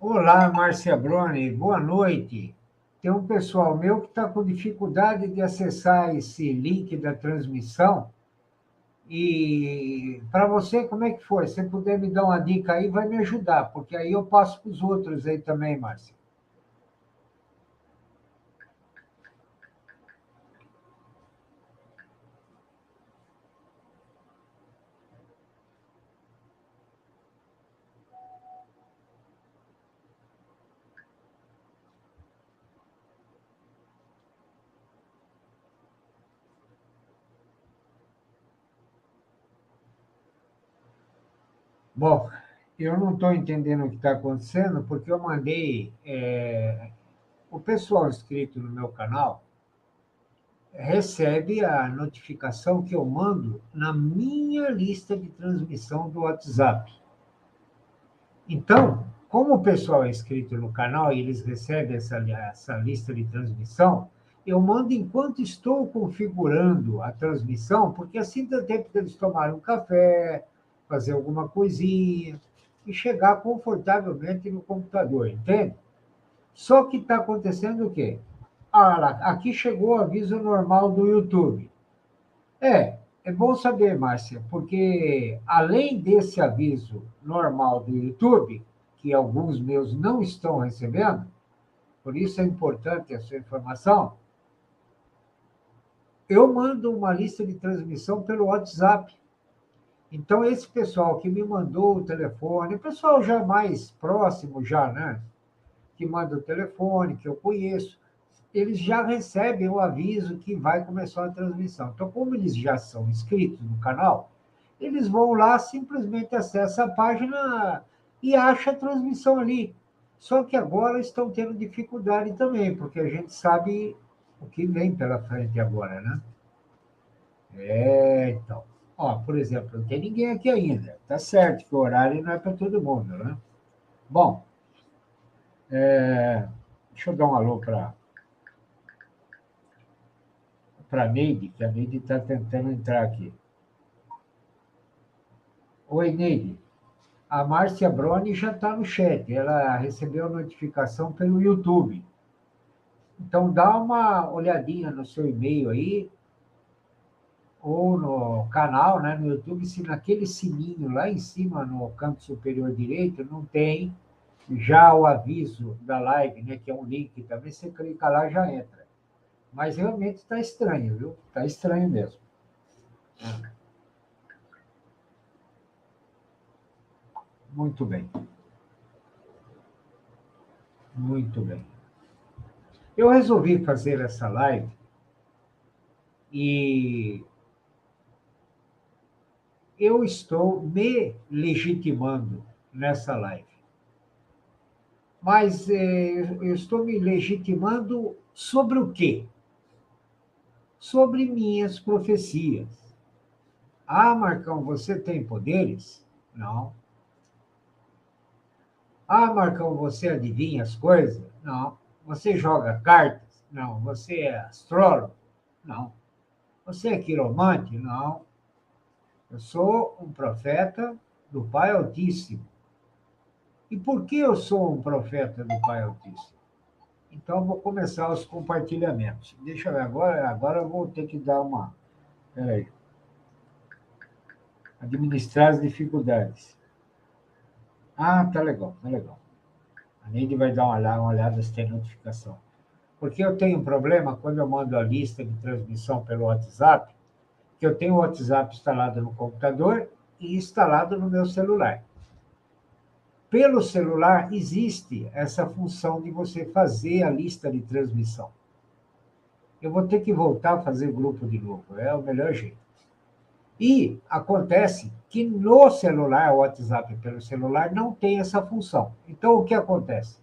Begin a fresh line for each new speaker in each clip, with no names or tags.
Olá, Márcia Broni, boa noite. Tem um pessoal meu que está com dificuldade de acessar esse link da transmissão. E para você, como é que foi? Se você puder me dar uma dica aí, vai me ajudar, porque aí eu passo para os outros aí também, Márcia. Bom, eu não estou entendendo o que está acontecendo, porque eu mandei o pessoal inscrito no meu canal recebe a notificação que eu mando na minha lista de transmissão do WhatsApp. Então, como o pessoal é inscrito no canal e eles recebem essa lista de transmissão, eu mando enquanto estou configurando a transmissão, porque assim dá tempo deles tomarem um café, fazer alguma coisinha e chegar confortavelmente no computador, entende? Só que está acontecendo o quê? Ah, lá, aqui chegou o aviso normal do YouTube. É bom saber, Márcia, porque além desse aviso normal do YouTube, que alguns meus não estão recebendo, por isso é importante essa informação, eu mando uma lista de transmissão pelo WhatsApp. Então, esse pessoal que me mandou o telefone, o pessoal já mais próximo, já, né? Que manda o telefone, que eu conheço, eles já recebem o aviso que vai começar a transmissão. Então, como eles já são inscritos no canal, eles vão lá, simplesmente acessam a página e acham a transmissão ali. Só que agora estão tendo dificuldade também, porque a gente sabe o que vem pela frente agora, né? Então. Ó, por exemplo, não tem ninguém aqui ainda. Tá certo que o horário não é para todo mundo, né? Bom, deixa eu dar um alô para a Neide, que a Neide está tentando entrar aqui. Oi, Neide. A Márcia Broni já está no chat. Ela recebeu a notificação pelo YouTube. Então, dá uma olhadinha no seu e-mail aí, ou no canal, né, no YouTube, se naquele sininho lá em cima, no canto superior direito, não tem já o aviso da live, né, que é um link também. Você clica lá, já entra. Mas realmente está estranho, viu? Está estranho mesmo. Muito bem, muito bem. Eu resolvi fazer essa live e eu estou me legitimando nessa live. Mas eu estou me legitimando sobre o quê? Sobre minhas profecias. Ah, Marcão, você tem poderes? Não. Ah, Marcão, você adivinha as coisas? Não. Você joga cartas? Não. Você é astrólogo? Não. Você é quiromante? Não. Eu sou um profeta do Pai Altíssimo. E por que eu sou um profeta do Pai Altíssimo? Então, vou começar os compartilhamentos. Deixa eu ver, agora eu vou ter que dar uma. Peraí. Administrar as dificuldades. Ah, tá legal, tá legal. A Neide vai dar uma olhada se tem notificação. Porque eu tenho um problema quando eu mando a lista de transmissão pelo WhatsApp, que eu tenho o WhatsApp instalado no computador e instalado no meu celular. Pelo celular existe essa função de você fazer a lista de transmissão. Eu vou ter que voltar a fazer grupo de novo, é o melhor jeito. E acontece que no celular, o WhatsApp pelo celular, não tem essa função. Então, o que acontece?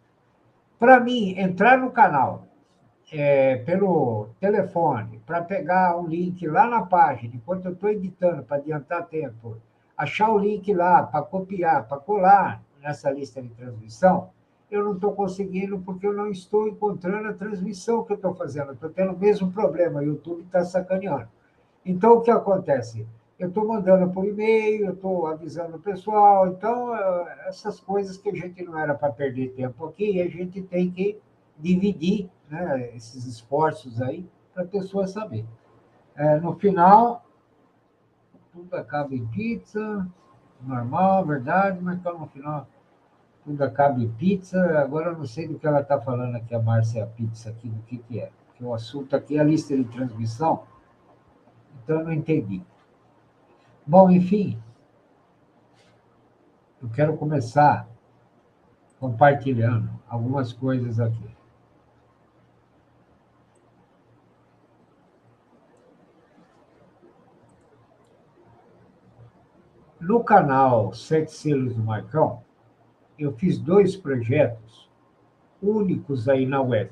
Para mim, entrar no canal pelo telefone, para pegar um link lá na página, enquanto eu estou editando, para adiantar tempo, achar o link lá, para copiar, para colar nessa lista de transmissão, eu não estou conseguindo porque eu não estou encontrando a transmissão que eu estou fazendo. Estou tendo o mesmo problema, o YouTube está sacaneando. Então, o que acontece? eu estou mandando por e-mail, eu estou avisando o pessoal. Então, essas coisas que a gente não era para perder tempo aqui, a gente tem que dividir, né, esses esforços aí para a pessoa saber. No final, tudo acaba em pizza, normal, verdade, mas então, no final tudo acaba em pizza. Agora eu não sei do que ela está falando aqui, a Márcia Pizza, aqui, do que é. Porque o assunto aqui é a lista de transmissão, então eu não entendi. Bom, enfim, eu quero começar compartilhando algumas coisas aqui. No canal Sete Selos do Marcão, eu fiz 2 projetos únicos aí na web.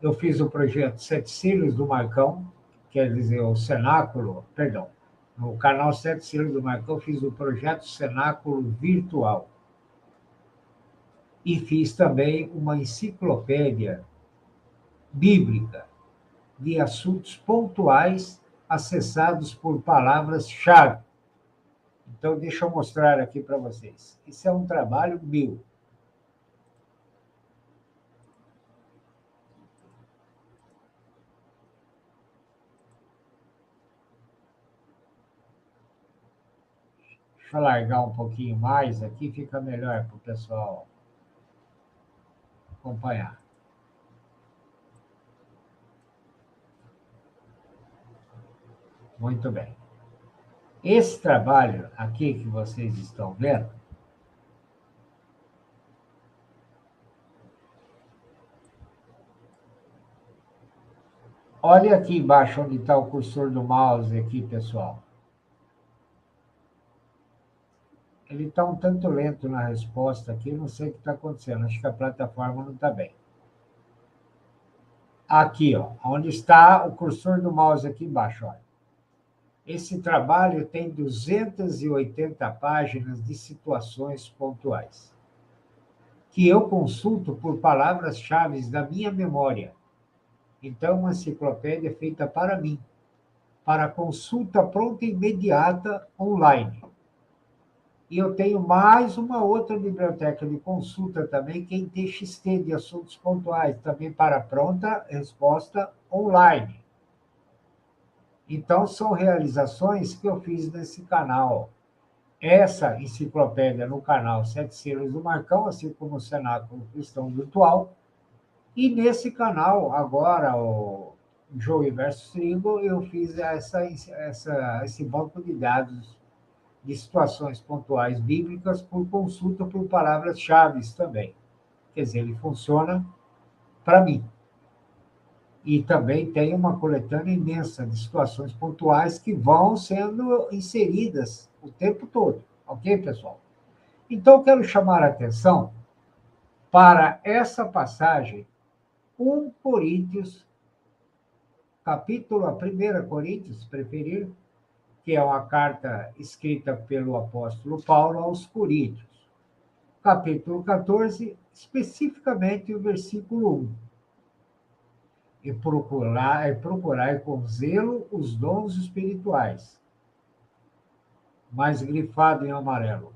Eu fiz o projeto Sete Selos do Marcão, quer dizer, o Cenáculo, perdão, no canal Sete Selos do Marcão, eu fiz o projeto Cenáculo Virtual. E fiz também uma enciclopédia bíblica de assuntos pontuais acessados por palavras-chave. Então, deixa eu mostrar aqui para vocês. Isso é um trabalho meu. Deixa eu largar um pouquinho mais aqui, fica melhor para o pessoal acompanhar. Muito bem. Esse trabalho aqui que vocês estão vendo, olha aqui embaixo onde está o cursor do mouse aqui, pessoal. Ele está um tanto lento na resposta aqui, não sei o que está acontecendo, acho que a plataforma não está bem. Aqui, ó, onde está o cursor do mouse aqui embaixo, olha. Esse trabalho tem 280 páginas de situações pontuais, que eu consulto por palavras-chave da minha memória. Então, uma enciclopédia feita para mim, para consulta pronta e imediata online. E eu tenho mais uma outra biblioteca de consulta também, que é em TXT, de assuntos pontuais, também para pronta resposta online. Então, são realizações que eu fiz nesse canal. Essa enciclopédia no canal Sete Selos do Marcão, assim como o Cenáculo Cristão Virtual. E nesse canal, agora, o Joey versus Trigo, eu fiz esse banco de dados de situações pontuais bíblicas por consulta por palavras-chave também. Quer dizer, ele funciona para mim. E também tem uma coletânea imensa de situações pontuais que vão sendo inseridas o tempo todo. Ok, pessoal? Então, quero chamar a atenção para essa passagem, 1 Coríntios, capítulo, a 1 Coríntios, se preferir, que é uma carta escrita pelo apóstolo Paulo aos Coríntios. Capítulo 14, especificamente o versículo 1. Procurar com zelo os dons espirituais, mais grifado em amarelo,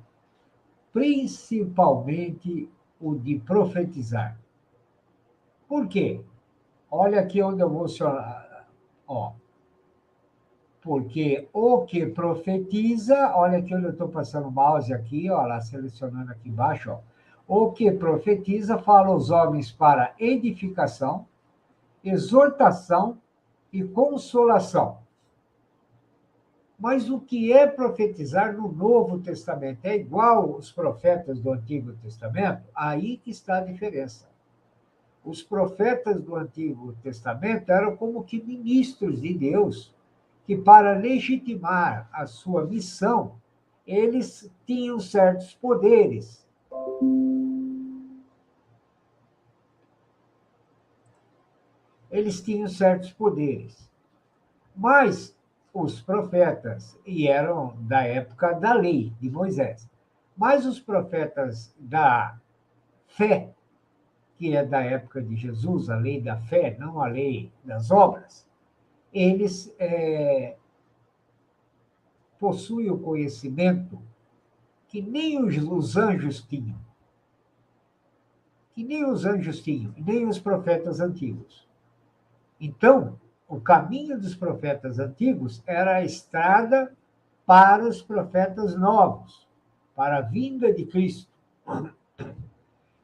principalmente o de profetizar. Por quê? Olha aqui onde eu vou mencionar. Ó, porque o que profetiza, olha aqui onde eu estou passando o mouse aqui, ó, lá selecionando aqui embaixo, ó. O que profetiza fala aos homens para edificação, exortação e consolação. Mas o que é profetizar no Novo Testamento? É igual os profetas do Antigo Testamento? Aí que está a diferença. Os profetas do Antigo Testamento eram como que ministros de Deus, que para legitimar a sua missão, eles tinham certos poderes. Eles tinham certos poderes. Mas os profetas, e eram da época da lei de Moisés, mas os profetas da fé, que é da época de Jesus, a lei da fé, não a lei das obras, eles possui o conhecimento que nem os anjos tinham. Que nem os anjos tinham, nem os profetas antigos. Então, o caminho dos profetas antigos era a estrada para os profetas novos, para a vinda de Cristo.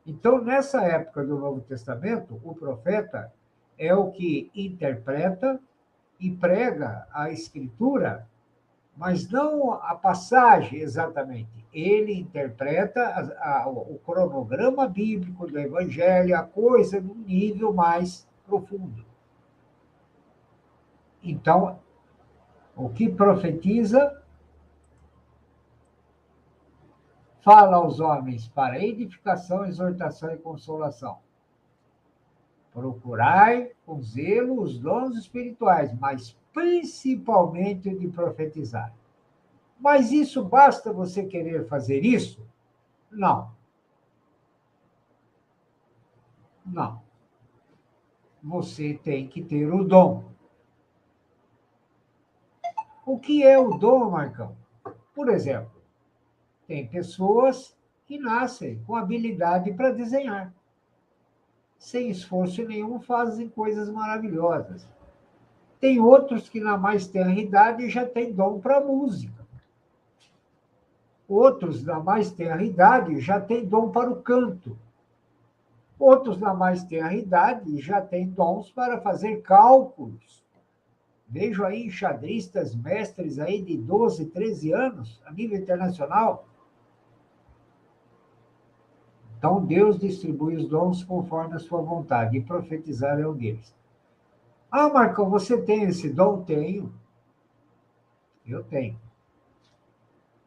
Então, nessa época do Novo Testamento, o profeta é o que interpreta e prega a Escritura, mas não a passagem exatamente. Ele interpreta o cronograma bíblico do Evangelho, a coisa num nível mais profundo. Então, o que profetiza fala aos homens para edificação, exortação e consolação. Procurai com zelo os dons espirituais, mas principalmente o de profetizar. Mas isso basta você querer fazer isso? Não. Não. Você tem que ter o dom. O que é o dom, Marcão? Por exemplo, tem pessoas que nascem com habilidade para desenhar. Sem esforço nenhum, fazem coisas maravilhosas. Tem outros que, na mais tenra idade, já têm dom para música. Outros, na mais tenra idade, já têm dom para o canto. Outros, na mais tenra idade, já têm dons para fazer cálculos. Vejo aí enxadristas, mestres aí de 12, 13 anos, a nível internacional. Então, Deus distribui os dons conforme a sua vontade, e profetizar é um deles. Ah, Marcão, você tem esse dom? Tenho. Eu tenho.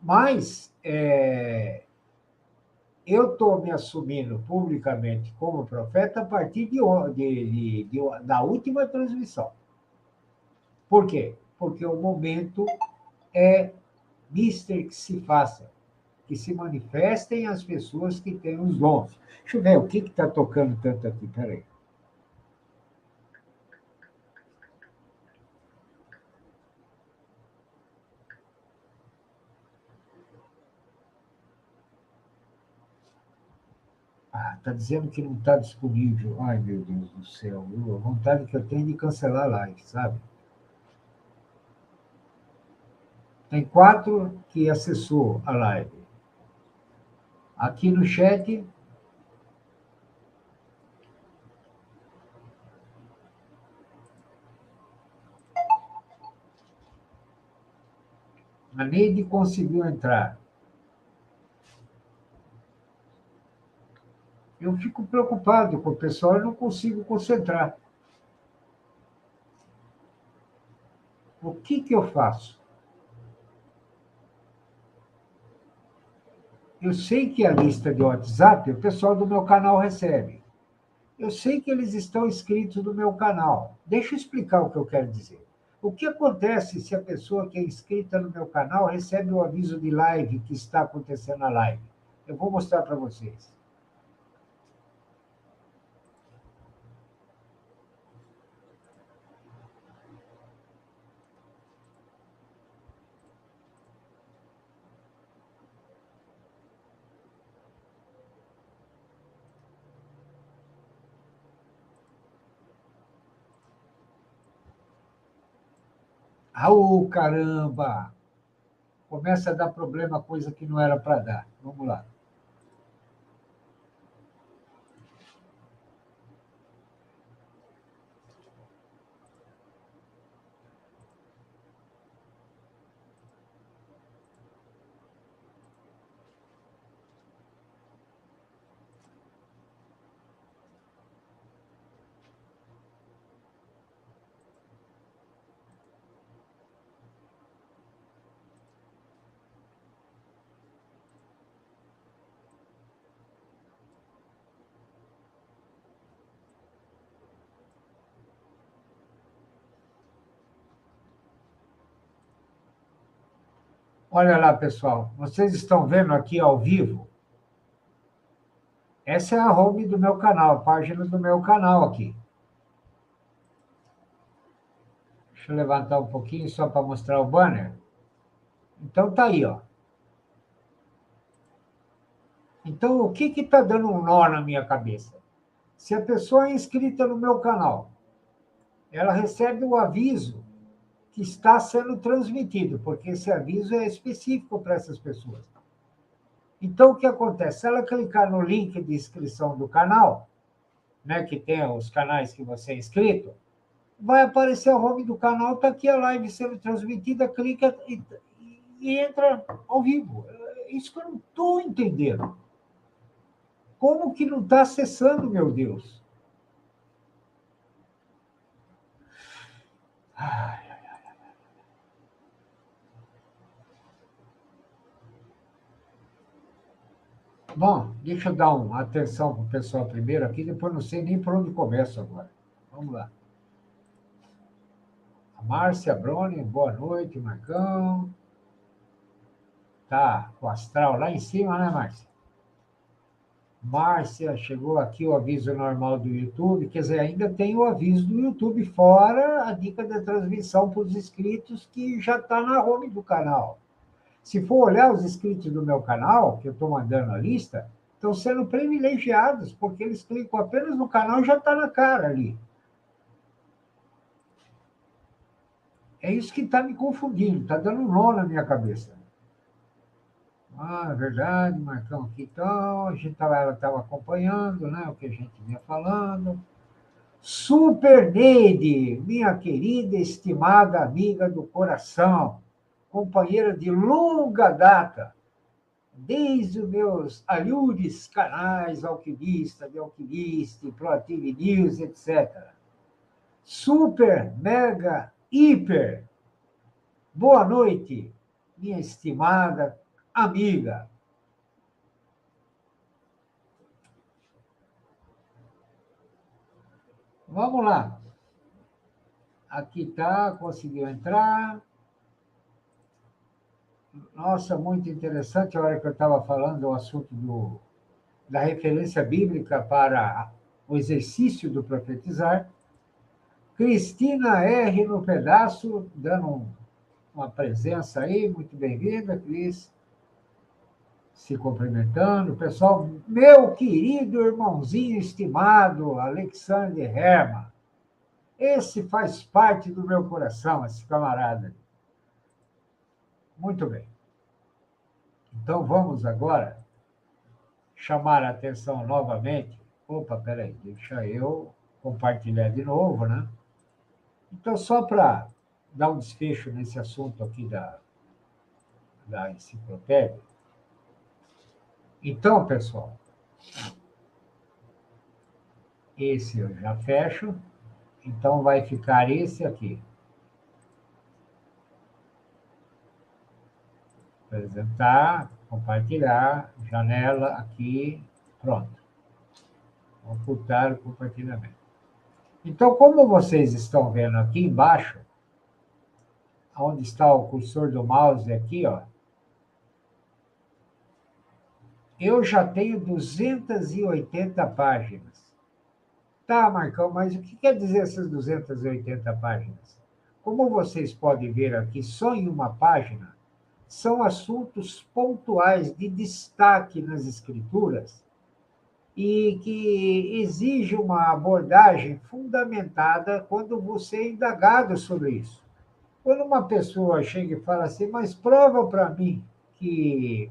Mas eu estou me assumindo publicamente como profeta a partir da última transmissão. Por quê? Porque o momento é mister que se faça, que se manifestem as pessoas que têm os dons. Deixa eu ver o que está tocando tanto aqui, peraí. Ah, está dizendo que não está disponível. Ai, meu Deus do céu. A vontade que eu tenho de cancelar a live, sabe? Tem 4 que acessou a live. Aqui no chat, a Neide conseguiu entrar. Eu fico preocupado com o pessoal e não consigo concentrar. O que eu faço? Eu sei que a lista de WhatsApp, o pessoal do meu canal recebe. Eu sei que eles estão inscritos no meu canal. Deixa eu explicar o que eu quero dizer. O que acontece se a pessoa que é inscrita no meu canal recebe o aviso de live que está acontecendo a live? Eu vou mostrar para vocês. Au, caramba! Começa a dar problema, coisa que não era para dar. Vamos lá. Olha lá, pessoal. Vocês estão vendo aqui ao vivo? Essa é a home do meu canal, a página do meu canal aqui. Deixa eu levantar um pouquinho só para mostrar o banner. Então, tá aí, ó. Então, o que está dando um nó na minha cabeça? Se a pessoa é inscrita no meu canal, ela recebe o aviso que está sendo transmitido, porque esse aviso é específico para essas pessoas. Então, o que acontece? Se ela clicar no link de inscrição do canal, né, que tem os canais que você é inscrito, vai aparecer o home do canal, está aqui a live sendo transmitida, clica e entra ao vivo. Isso que eu não estou entendendo. Como que não está acessando, meu Deus? Ai. Bom, deixa eu dar uma atenção para o pessoal primeiro aqui, depois não sei nem por onde começo agora. Vamos lá. A Márcia Broni, boa noite, Marcão. Tá com o astral lá em cima, né, Márcia? Márcia, chegou aqui o aviso normal do YouTube, quer dizer, ainda tem o aviso do YouTube, fora a dica da transmissão para os inscritos, que já está na home do canal. Se for olhar os inscritos do meu canal, que eu estou mandando a lista, estão sendo privilegiados, porque eles clicam apenas no canal e já está na cara ali. É isso que está me confundindo, está dando um nó na minha cabeça. Ah, é verdade, Marcão, aqui então, ela estava acompanhando, né, o que a gente vinha falando. Super Neide, minha querida, estimada amiga do coração, companheira de longa data, desde os meus alhures canais Alquimista, de Alquimista, Proactive News, etc. Super, mega, hiper. Boa noite, minha estimada amiga. Vamos lá. Aqui está, conseguiu entrar. Nossa, muito interessante a hora que eu estava falando do assunto da referência bíblica para o exercício do profetizar. Cristina R. no pedaço, dando uma presença aí, muito bem-vinda, Cris, se cumprimentando. Pessoal, meu querido irmãozinho estimado, Alexander Herman, esse faz parte do meu coração, esse camarada. Muito bem. Então vamos agora chamar a atenção novamente. Opa, peraí, deixa eu compartilhar de novo, né? Então, só para dar um desfecho nesse assunto aqui da enciclopédia. Então, pessoal, esse eu já fecho. Então, vai ficar esse aqui. Apresentar, compartilhar, janela aqui, pronto. Ocultar o compartilhamento. Então, como vocês estão vendo aqui embaixo, onde está o cursor do mouse aqui, ó, eu já tenho 280 páginas. Tá, Marcão, mas o que quer dizer essas 280 páginas? Como vocês podem ver aqui, só em uma página, são assuntos pontuais de destaque nas escrituras e que exige uma abordagem fundamentada quando você é indagado sobre isso. Quando uma pessoa chega e fala assim, mas prova para mim que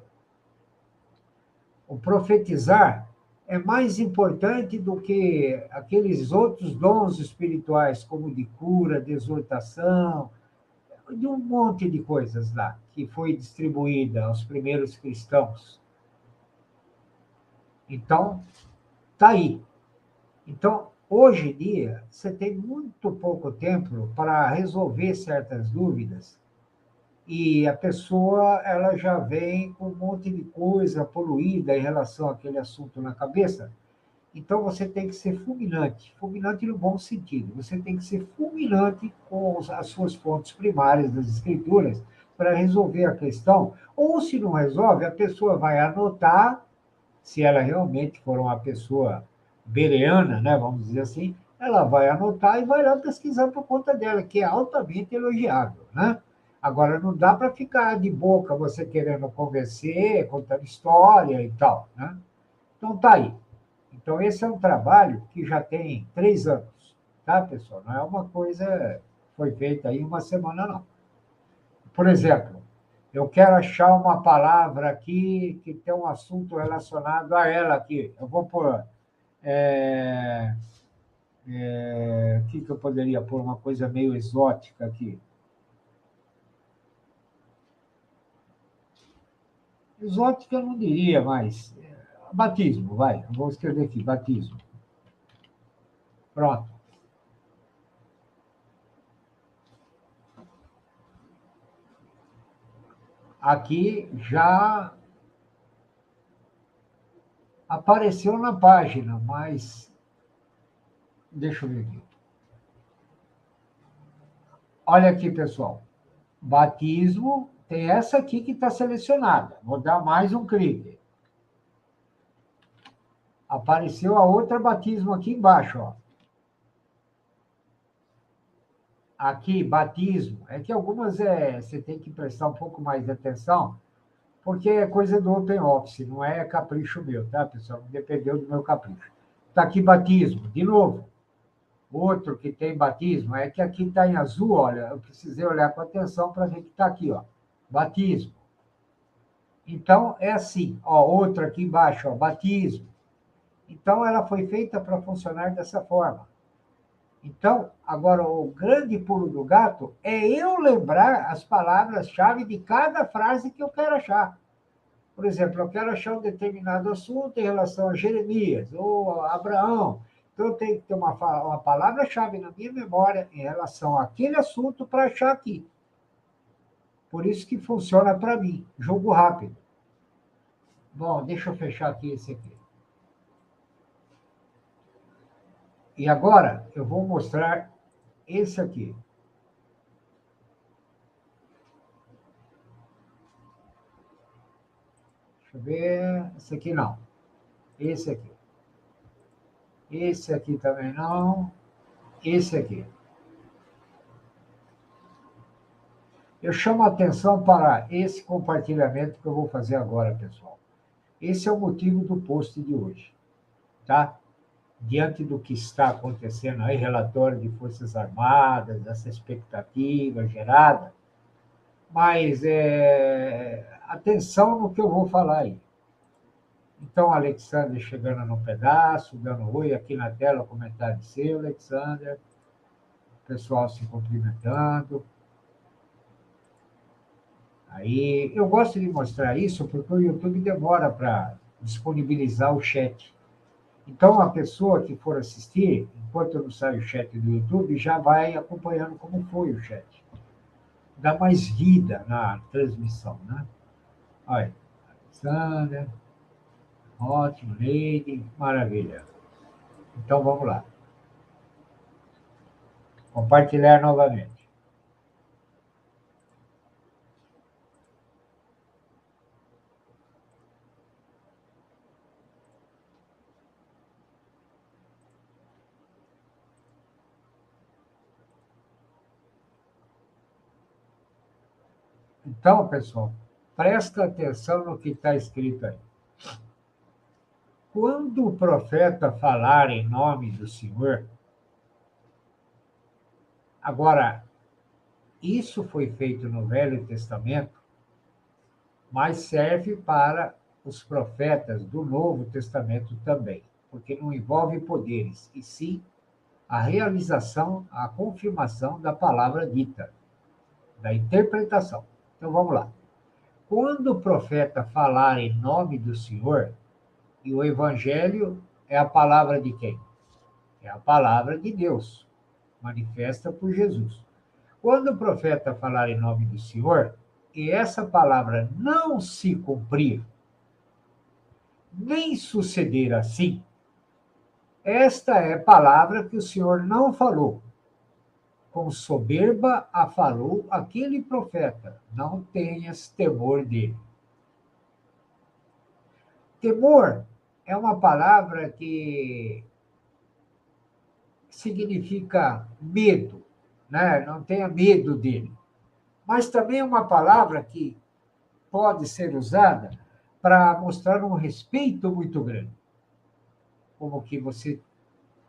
o profetizar é mais importante do que aqueles outros dons espirituais, como de cura, de exortação, de um monte de coisas lá, que foi distribuída aos primeiros cristãos. Então, está aí. Então, hoje em dia, você tem muito pouco tempo para resolver certas dúvidas e a pessoa ela já vem com um monte de coisa poluída em relação àquele assunto na cabeça. Então, você tem que ser fulminante no bom sentido. Você tem que ser fulminante com as suas fontes primárias das escrituras para resolver a questão. Ou, se não resolve, a pessoa vai anotar, se ela realmente for uma pessoa bereana, né, vamos dizer assim, ela vai anotar e vai lá pesquisar por conta dela, que é altamente elogiável, né? Agora, não dá para ficar de boca você querendo convencer, contando história e tal, né? Então, tá aí. Então, esse é um trabalho que já tem 3 anos, tá, pessoal? Não é uma coisa que foi feita aí uma semana, não. Por exemplo, eu quero achar uma palavra aqui que tem um assunto relacionado a ela aqui. Eu vou pôr. O que eu poderia pôr? Uma coisa meio exótica aqui. Exótica eu não diria, mas batismo, vai. Eu vou escrever aqui, batismo. Pronto. Aqui já apareceu na página, mas deixa eu ver aqui. Olha aqui, pessoal. Batismo tem essa aqui que está selecionada. Vou dar mais um clique. Apareceu a outra batismo aqui embaixo, ó. Aqui, batismo. É que algumas você tem que prestar um pouco mais de atenção, porque é coisa do Open Office, não é capricho meu, tá, pessoal? Não dependeu do meu capricho. Está aqui batismo, de novo. Outro que tem batismo é que aqui está em azul, olha, eu precisei olhar com atenção para ver que está aqui, ó, batismo. Então, é assim, ó, outro aqui embaixo, ó, batismo. Então, ela foi feita para funcionar dessa forma. Então, agora, o grande pulo do gato é eu lembrar as palavras-chave de cada frase que eu quero achar. Por exemplo, eu quero achar um determinado assunto em relação a Jeremias ou a Abraão. Então, eu tenho que ter uma palavra-chave na minha memória em relação àquele assunto para achar aqui. Por isso que funciona para mim, jogo rápido. Bom, deixa eu fechar aqui esse aqui. E agora eu vou mostrar esse aqui. Deixa eu ver. Esse aqui não. Esse aqui. Esse aqui também não. Esse aqui. Eu chamo a atenção para esse compartilhamento que eu vou fazer agora, pessoal. Esse é o motivo do post de hoje, tá? Diante do que está acontecendo aí, relatório de Forças Armadas, essa expectativa gerada, mas atenção no que eu vou falar aí. Então, Alexander chegando no pedaço, dando oi aqui na tela, comentário seu, Alexander, pessoal se cumprimentando. Aí, eu gosto de mostrar isso porque o YouTube demora para disponibilizar o chat. Então, a pessoa que for assistir, enquanto não sai o chat do YouTube, já vai acompanhando como foi o chat. Dá mais vida na transmissão, né? Olha, Alexander, ótimo, Lady, maravilha. Então, vamos lá. Compartilhar novamente. Então, pessoal, presta atenção no que está escrito aí. Quando o profeta falar em nome do Senhor, agora, isso foi feito no Velho Testamento, mas serve para os profetas do Novo Testamento também, porque não envolve poderes, e sim a realização, a confirmação da palavra dita, da interpretação. Então vamos lá. Quando o profeta falar em nome do Senhor, e o evangelho é a palavra de quem? É a palavra de Deus, manifesta por Jesus. Quando o profeta falar em nome do Senhor, e essa palavra não se cumprir, nem suceder assim, esta é palavra que o Senhor não falou. Com soberba a falou aquele profeta, não tenhas temor dele. Temor é uma palavra que significa medo, né? Não tenha medo dele. mas também é uma palavra que pode ser usada para mostrar um respeito muito grande. Como que você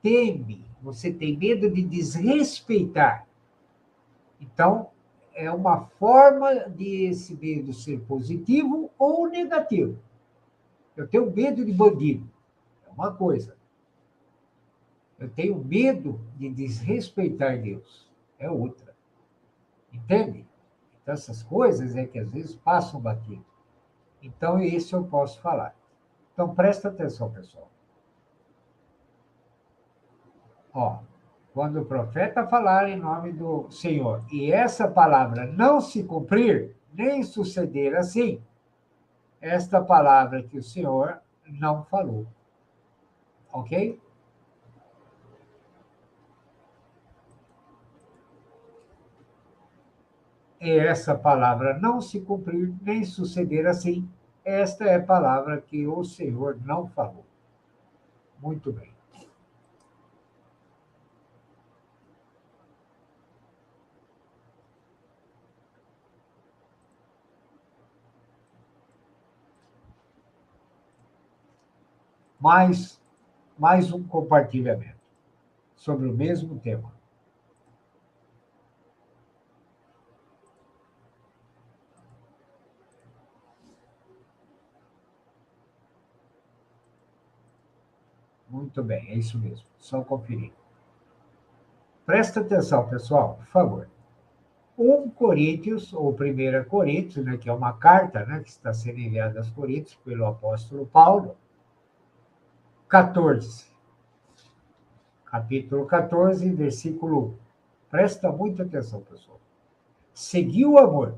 teme, você tem medo de desrespeitar. Então, é uma forma de esse medo ser positivo ou negativo. Eu tenho medo de bandido, é uma coisa. Eu tenho medo de desrespeitar Deus, é outra. Entende? Então, essas coisas é que às vezes passam batido. Então, isso eu posso falar. Então, presta atenção, pessoal. Ó, quando o profeta falar em nome do Senhor e essa palavra não se cumprir, nem suceder assim, esta palavra que o Senhor não falou. Ok? E essa palavra não se cumprir, nem suceder assim, esta é a palavra que o Senhor não falou. Muito bem. Mais um compartilhamento sobre o mesmo tema. Muito bem, é isso mesmo. Só conferir. Presta atenção, pessoal, por favor. 1 Coríntios, ou 1 Coríntios, né, que é uma carta, né, que está sendo enviada aos Coríntios pelo apóstolo Paulo, 14. Capítulo 14, versículo 1. Presta muita atenção, pessoal. Seguir o amor.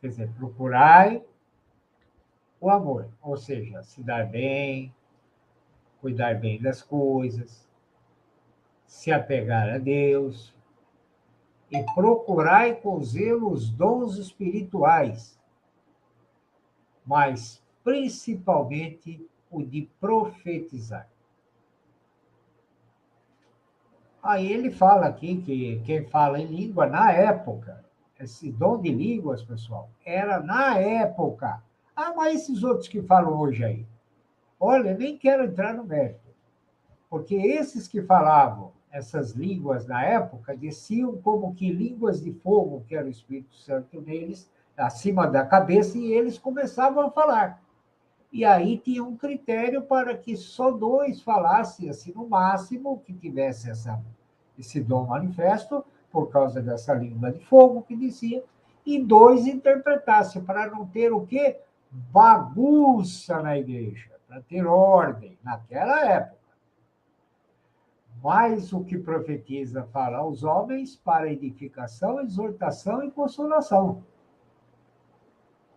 Quer dizer, procurai o amor, ou seja, se dar bem, cuidar bem das coisas, se apegar a Deus e procurai com zelo os dons espirituais, mas principalmente o de profetizar. Aí ele fala aqui que quem fala em língua na época, esse dom de línguas, pessoal, era na época. Ah, mas esses outros que falam hoje aí? Olha, nem quero entrar no mérito, porque esses que falavam essas línguas na época desciam como que línguas de fogo, que era o Espírito Santo neles, acima da cabeça, e eles começavam a falar. E aí tinha um critério para que só dois falassem, assim, no máximo, que tivesse esse dom manifesto, por causa dessa língua de fogo que dizia, e dois interpretassem, para não ter o quê? Bagunça na igreja, para ter ordem, naquela época. Mas o que profetiza fala aos homens para edificação, exortação e consolação.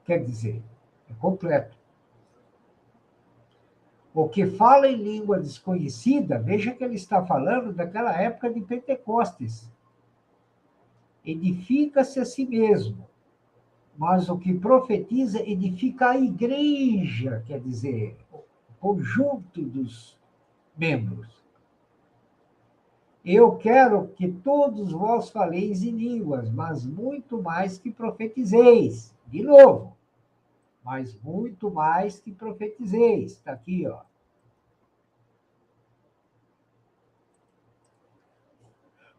Quer dizer, é completo. O que fala em língua desconhecida, veja que ele está falando daquela época de Pentecostes. Edifica-se a si mesmo, mas o que profetiza edifica a igreja, quer dizer, o conjunto dos membros. Eu quero que todos vós faleis em línguas, mas muito mais que profetizeis. De novo, mas muito mais que profetizeis. Está aqui, ó.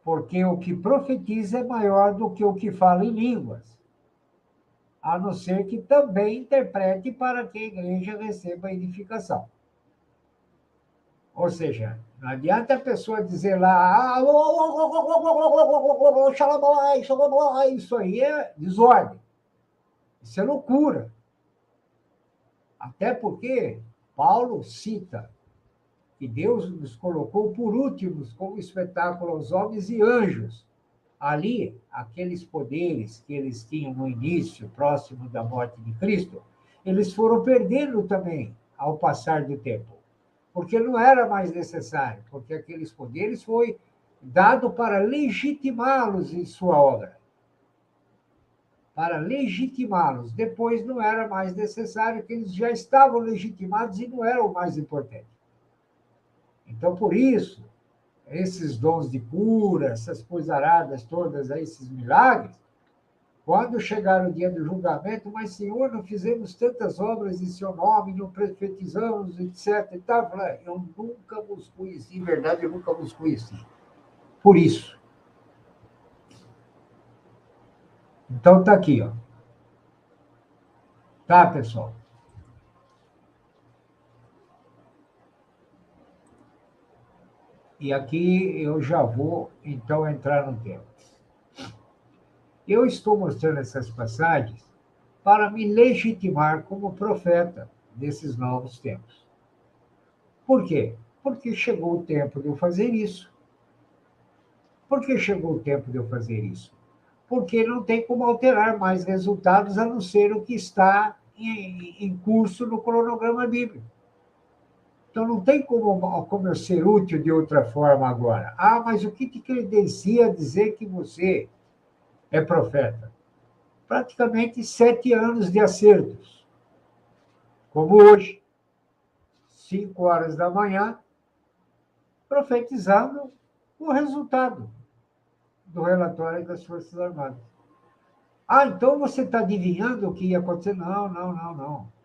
Porque o que profetiza é maior do que o que fala em línguas, a não ser que também interprete para que a igreja receba edificação. Ou seja, não adianta a pessoa dizer lá, isso aí é desordem, isso é loucura. Até porque Paulo cita que Deus nos colocou por últimos como espetáculo aos homens e anjos. Ali, aqueles poderes que eles tinham no início, próximo da morte de Cristo, eles foram perdendo também ao passar do tempo, porque não era mais necessário, porque aqueles poderes foi dado para legitimá-los em sua obra. Para legitimá-los. Depois não era mais necessário, que eles já estavam legitimados e não era o mais importante. Então, por isso, esses dons de cura, essas coisaradas todas, aí, esses milagres, quando chegar o dia do julgamento, mas, Senhor, não fizemos tantas obras em seu nome, não profetizamos, etc. E tal. Eu nunca vos conheci, em verdade, eu nunca vos conheci. Por isso. Então, está aqui, ó. Tá, pessoal? E aqui eu já vou, então, entrar no tema. Eu estou mostrando essas passagens para me legitimar como profeta desses novos tempos. Por quê? Porque chegou o tempo de eu fazer isso. Por que chegou o tempo de eu fazer isso? Porque não tem como alterar mais resultados a não ser o que está em curso no cronograma bíblico. Então, não tem como eu ser útil de outra forma agora. Ah, mas o que te credencia a dizer que você é profeta? Praticamente 7 anos de acertos. Como hoje, 5 horas da manhã, profetizando o resultado do relatório das Forças Armadas. Ah, então você está adivinhando o que ia acontecer? Não, não, não, não.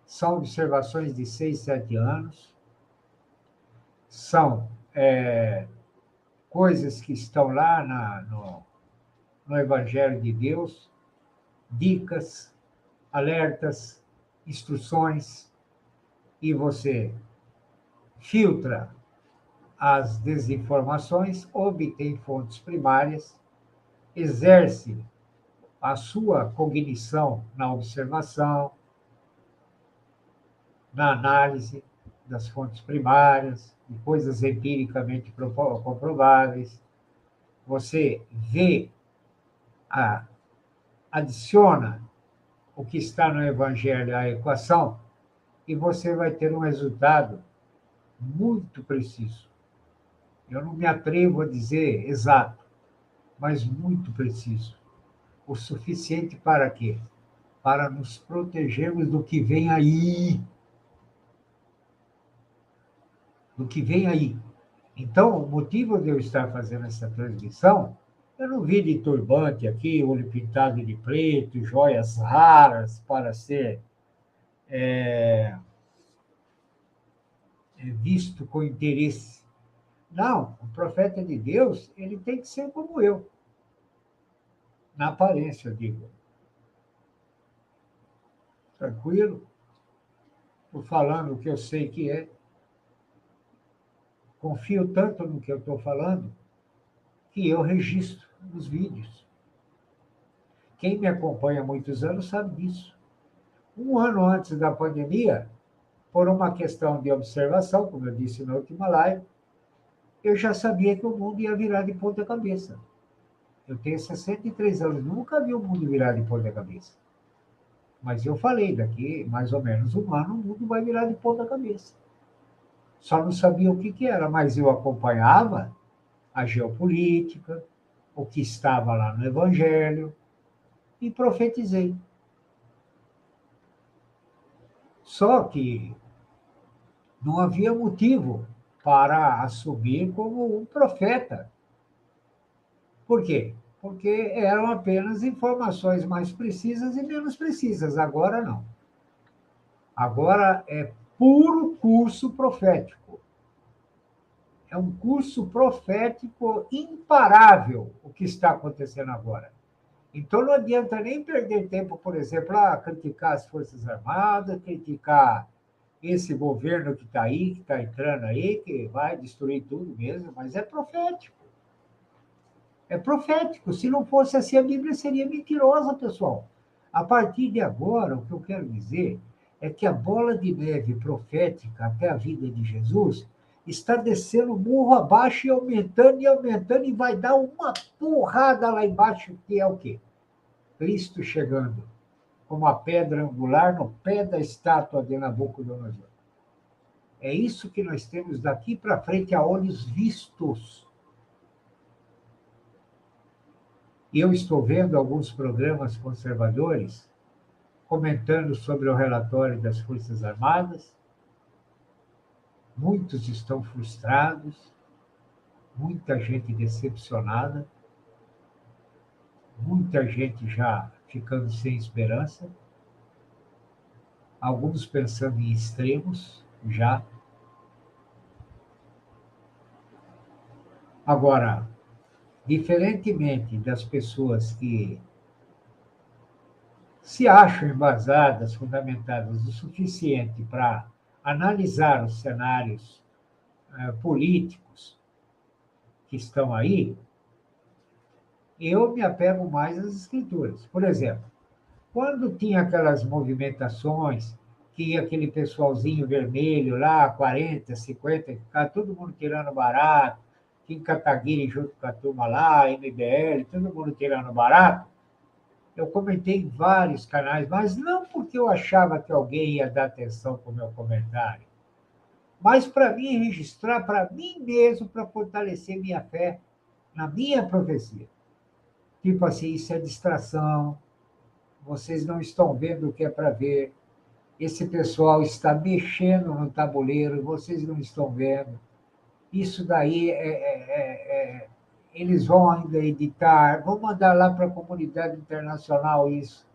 São observações de 6, 7 anos, são coisas que estão lá no Evangelho de Deus, dicas, alertas, instruções, e você filtra as desinformações, obtém fontes primárias, exerce a sua cognição na observação, na análise das fontes primárias, de coisas empiricamente comprováveis. Você vê, adiciona o que está no Evangelho à equação e você vai ter um resultado muito preciso. Eu não me atrevo a dizer exato, mas muito preciso. O suficiente para quê? Para nos protegermos do que vem aí. Do que vem aí. Então, o motivo de eu estar fazendo essa transmissão, eu não vi de turbante aqui, olho pintado de preto, joias raras para ser visto com interesse. Não, o profeta de Deus, ele tem que ser como eu. Na aparência, eu digo. Tranquilo? Estou falando o que eu sei que é. Confio tanto no que eu estou falando que eu registro os vídeos. Quem me acompanha há muitos anos sabe disso. 1 ano antes da pandemia, por uma questão de observação, como eu disse na última live, eu já sabia que o mundo ia virar de ponta cabeça. Eu tenho 63 anos, nunca vi o mundo virar de ponta cabeça. Mas eu falei, daqui mais ou menos 1 ano, o mundo vai virar de ponta cabeça. Só não sabia o que era, mas eu acompanhava a geopolítica, o que estava lá no Evangelho, e profetizei. Só que não havia motivo para assumir como um profeta. Por quê? Porque eram apenas informações mais precisas e menos precisas. Agora não. Agora é puro curso profético. É um curso profético imparável o que está acontecendo agora. Então não adianta nem perder tempo, por exemplo, a criticar as Forças Armadas, criticar esse governo que está aí, que está entrando aí, que vai destruir tudo mesmo, mas é profético. É profético. Se não fosse assim, a Bíblia seria mentirosa, pessoal. A partir de agora, o que eu quero dizer é que a bola de neve profética até a vida de Jesus está descendo morro abaixo e aumentando, e vai dar uma porrada lá embaixo, que é o quê? Cristo chegando como a pedra angular no pé da estátua de Nabucodonosor. É isso que nós temos daqui para frente a olhos vistos. E eu estou vendo alguns programas conservadores comentando sobre o relatório das Forças Armadas. Muitos estão frustrados, muita gente decepcionada, muita gente já ficando sem esperança, alguns pensando em extremos já. Agora, diferentemente das pessoas que se acham embasadas, fundamentadas o suficiente para analisar os cenários políticos que estão aí, eu me apego mais às escrituras. Por exemplo, quando tinha aquelas movimentações, que ia aquele pessoalzinho vermelho lá, 40, 50, ficava todo mundo tirando barato, Kim Kataguiri junto com a turma lá, MBL, todo mundo tirando barato, eu comentei em vários canais, mas não porque eu achava que alguém ia dar atenção para o meu comentário, mas para mim registrar para mim mesmo, para fortalecer minha fé na minha profecia. Tipo assim, isso é distração, vocês não estão vendo o que é para ver, esse pessoal está mexendo no tabuleiro, vocês não estão vendo. Isso daí eles vão ainda editar, vão mandar lá para a comunidade internacional isso,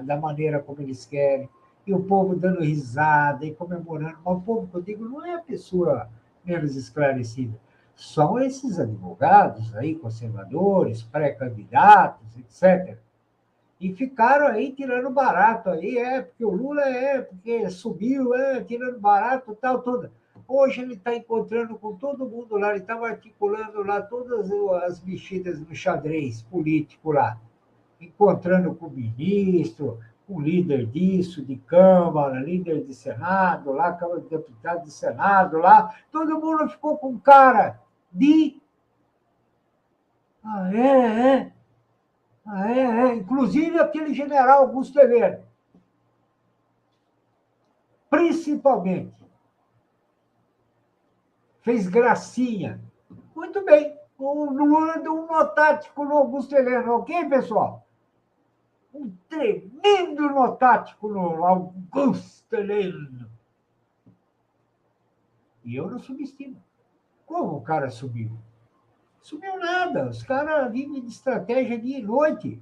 da maneira como eles querem. E o povo dando risada e comemorando. Mas o povo que eu digo não é a pessoa menos esclarecida. São esses advogados aí, conservadores, pré-candidatos, etc. E ficaram aí tirando barato aí, porque o Lula porque subiu, tirando barato, tal, tudo. Hoje ele está encontrando com todo mundo lá, ele estava articulando lá todas as mexidas no xadrez político lá, encontrando com o ministro, com o líder disso, de Câmara, líder de Senado, lá, Câmara de Deputados de Senado, lá, todo mundo ficou com cara de. Ah, é. Inclusive aquele general Augusto Heleno, principalmente, fez gracinha. Muito bem, o Lula deu um nó tático no Augusto Heleno, ok, pessoal? Um tremendo nó tático no Augusto Heleno. E eu não subestimo. Como o cara subiu? Subiu nada, os caras vivem de estratégia dia e noite.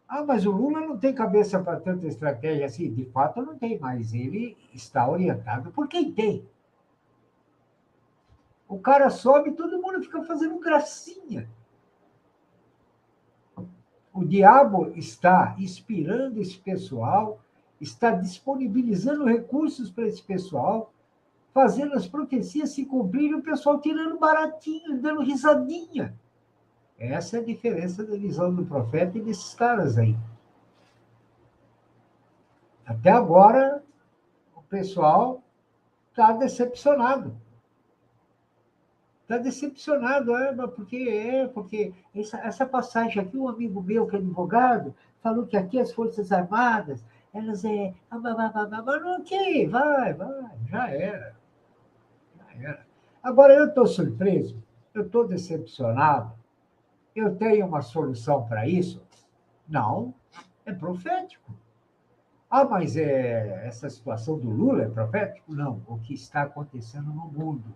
Ah, mas o Lula não tem cabeça para tanta estratégia assim. De fato, não tem, mas ele está orientado por quem tem. O cara sobe e todo mundo fica fazendo gracinha. O diabo está inspirando esse pessoal, está disponibilizando recursos para esse pessoal, fazendo as profecias se cumprirem e o pessoal tirando baratinho, dando risadinha. Essa é a diferença da visão do profeta e desses caras aí. Até agora, o pessoal está decepcionado. Está decepcionado, porque essa passagem aqui, um amigo meu que é advogado, falou que aqui as Forças Armadas, elas ok, vai, já era. Agora, eu estou surpreso, eu estou decepcionado, eu tenho uma solução para isso? Não, é profético. Ah, mas essa situação do Lula é profético? Não, o que está acontecendo no mundo.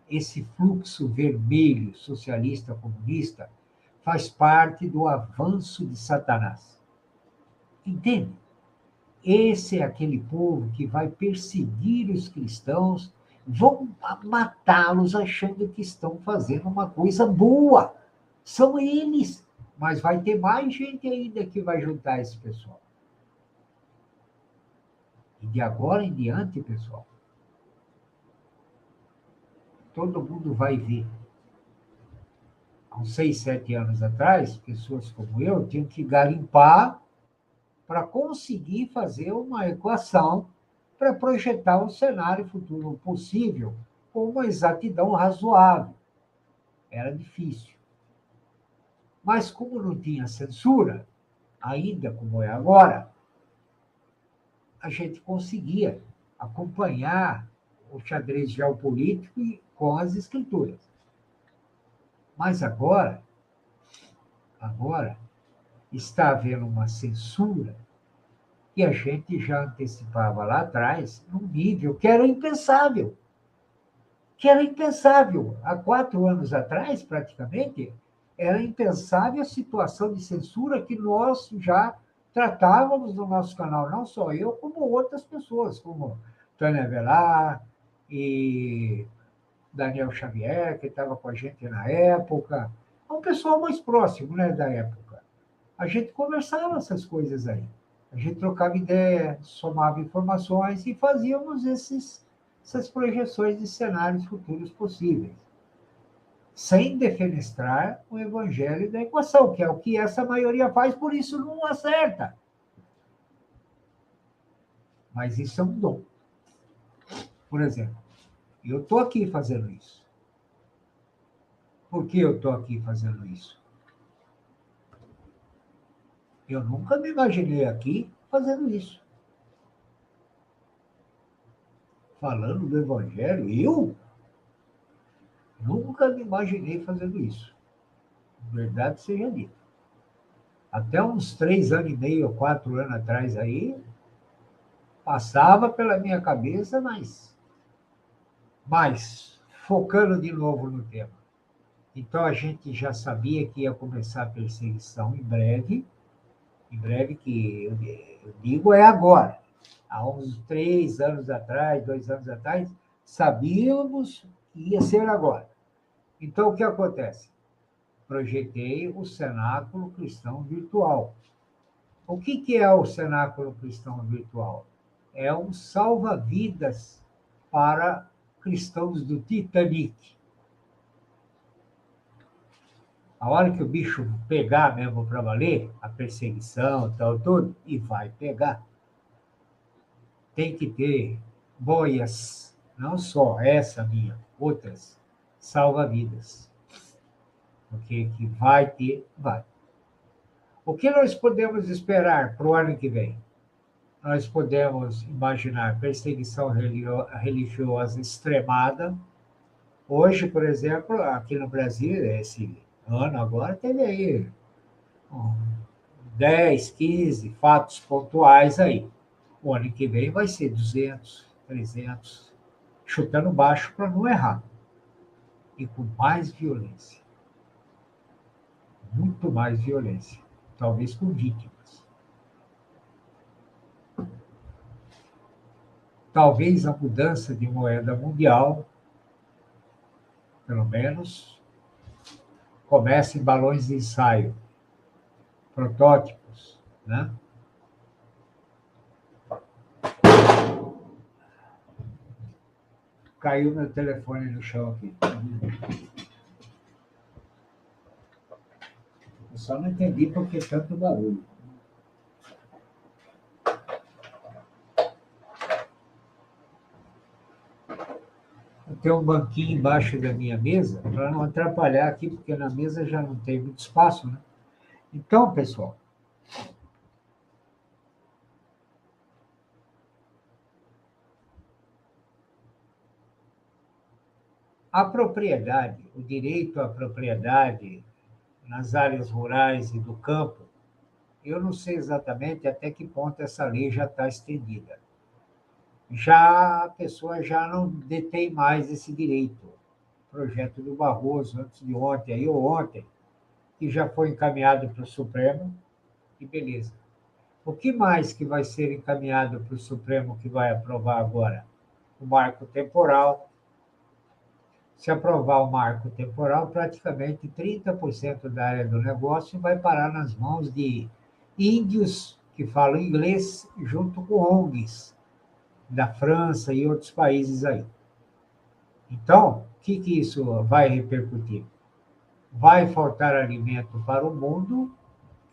Esse fluxo vermelho socialista comunista faz parte do avanço de Satanás. Entende? Esse é aquele povo que vai perseguir os cristãos, vão matá-los achando que estão fazendo uma coisa boa. São eles. Mas vai ter mais gente ainda que vai juntar esse pessoal. E de agora em diante, pessoal, todo mundo vai ver. Há uns 6, 7 anos atrás, pessoas como eu tinham que garimpar para conseguir fazer uma equação para projetar um cenário futuro possível com uma exatidão razoável. Era difícil. Mas como não tinha censura, ainda como é agora, a gente conseguia acompanhar o xadrez geopolítico com as escrituras. Mas agora está havendo uma censura que a gente já antecipava lá atrás, num nível que era impensável. que era impensável. Há 4 anos atrás, praticamente, era impensável a situação de censura que nós já tratávamos no nosso canal, não só eu, como outras pessoas, como Tânia Velar e Daniel Xavier, que estava com a gente na época. É um pessoal mais próximo, né, da época. A gente conversava essas coisas aí. A gente trocava ideia, somava informações e fazíamos essas projeções de cenários futuros possíveis, sem defenestrar o evangelho da equação, que é o que essa maioria faz, por isso não acerta. Mas isso é um dom. Por exemplo, eu estou aqui fazendo isso. Por que eu estou aqui fazendo isso? Eu nunca me imaginei aqui fazendo isso. Falando do evangelho, eu nunca me imaginei fazendo isso. Verdade seja dita. Até uns 3 anos e meio, 4 anos atrás aí, passava pela minha cabeça, mas focando de novo no tema. Então a gente já sabia que ia começar a perseguição em breve que eu digo é agora. Há uns 3 anos atrás, 2 anos atrás, sabíamos que ia ser agora. Então o que acontece? Projetei o Cenáculo Cristão Virtual. O que é o Cenáculo Cristão Virtual? É um salva-vidas para cristãos do Titanic. A hora que o bicho pegar mesmo para valer, a perseguição, tal, tudo, e vai pegar, tem que ter boias, não só essa minha, outras salva-vidas. Porque que vai ter, vai. O que nós podemos esperar para o ano que vem? Nós podemos imaginar perseguição religiosa extremada. Hoje, por exemplo, aqui no Brasil, esse ano agora, teve aí 10, 15 fatos pontuais aí. O ano que vem vai ser 200, 300, chutando baixo para não errar. E com mais violência. Muito mais violência. Talvez com vítimas. Talvez a mudança de moeda mundial, pelo menos, comece em balões de ensaio, protótipos, né? Caiu meu telefone no chão aqui. Eu só não entendi por que tanto barulho. Eu tenho um banquinho embaixo da minha mesa para não atrapalhar aqui, porque na mesa já não tem muito espaço, né? Então, pessoal, a propriedade, o direito à propriedade nas áreas rurais e do campo, eu não sei exatamente até que ponto essa lei já está estendida. Já a pessoa já não detém mais esse direito. O projeto do Barroso, antes de ontem, aí ou ontem, que já foi encaminhado para o Supremo, e beleza. O que mais que vai ser encaminhado para o Supremo que vai aprovar agora? O marco temporal. Se aprovar o marco temporal, praticamente 30% da área do negócio vai parar nas mãos de índios que falam inglês, junto com ONGs da França e outros países aí. Então, o que isso vai repercutir? Vai faltar alimento para o mundo,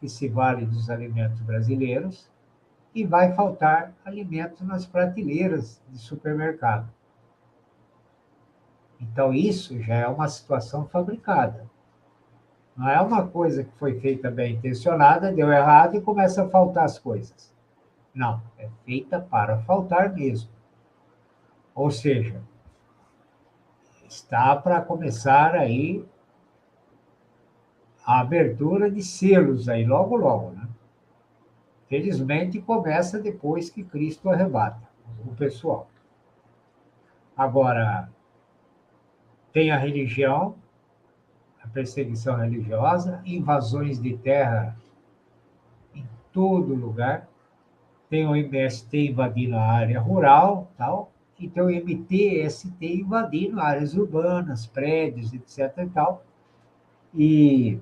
que se vale dos alimentos brasileiros, e vai faltar alimento nas prateleiras de supermercado. Então, isso já é uma situação fabricada. Não é uma coisa que foi feita bem intencionada, deu errado e começa a faltar as coisas. Não, é feita para faltar mesmo. Ou seja, está para começar aí a abertura de selos aí, logo, logo, né? Felizmente começa depois que Cristo arrebata o pessoal. Agora, Tem a religião, a perseguição religiosa, invasões de terra em todo lugar. Tem o MST invadindo a área rural, tal, e tem o MTST invadindo áreas urbanas, prédios, etc. e tal. E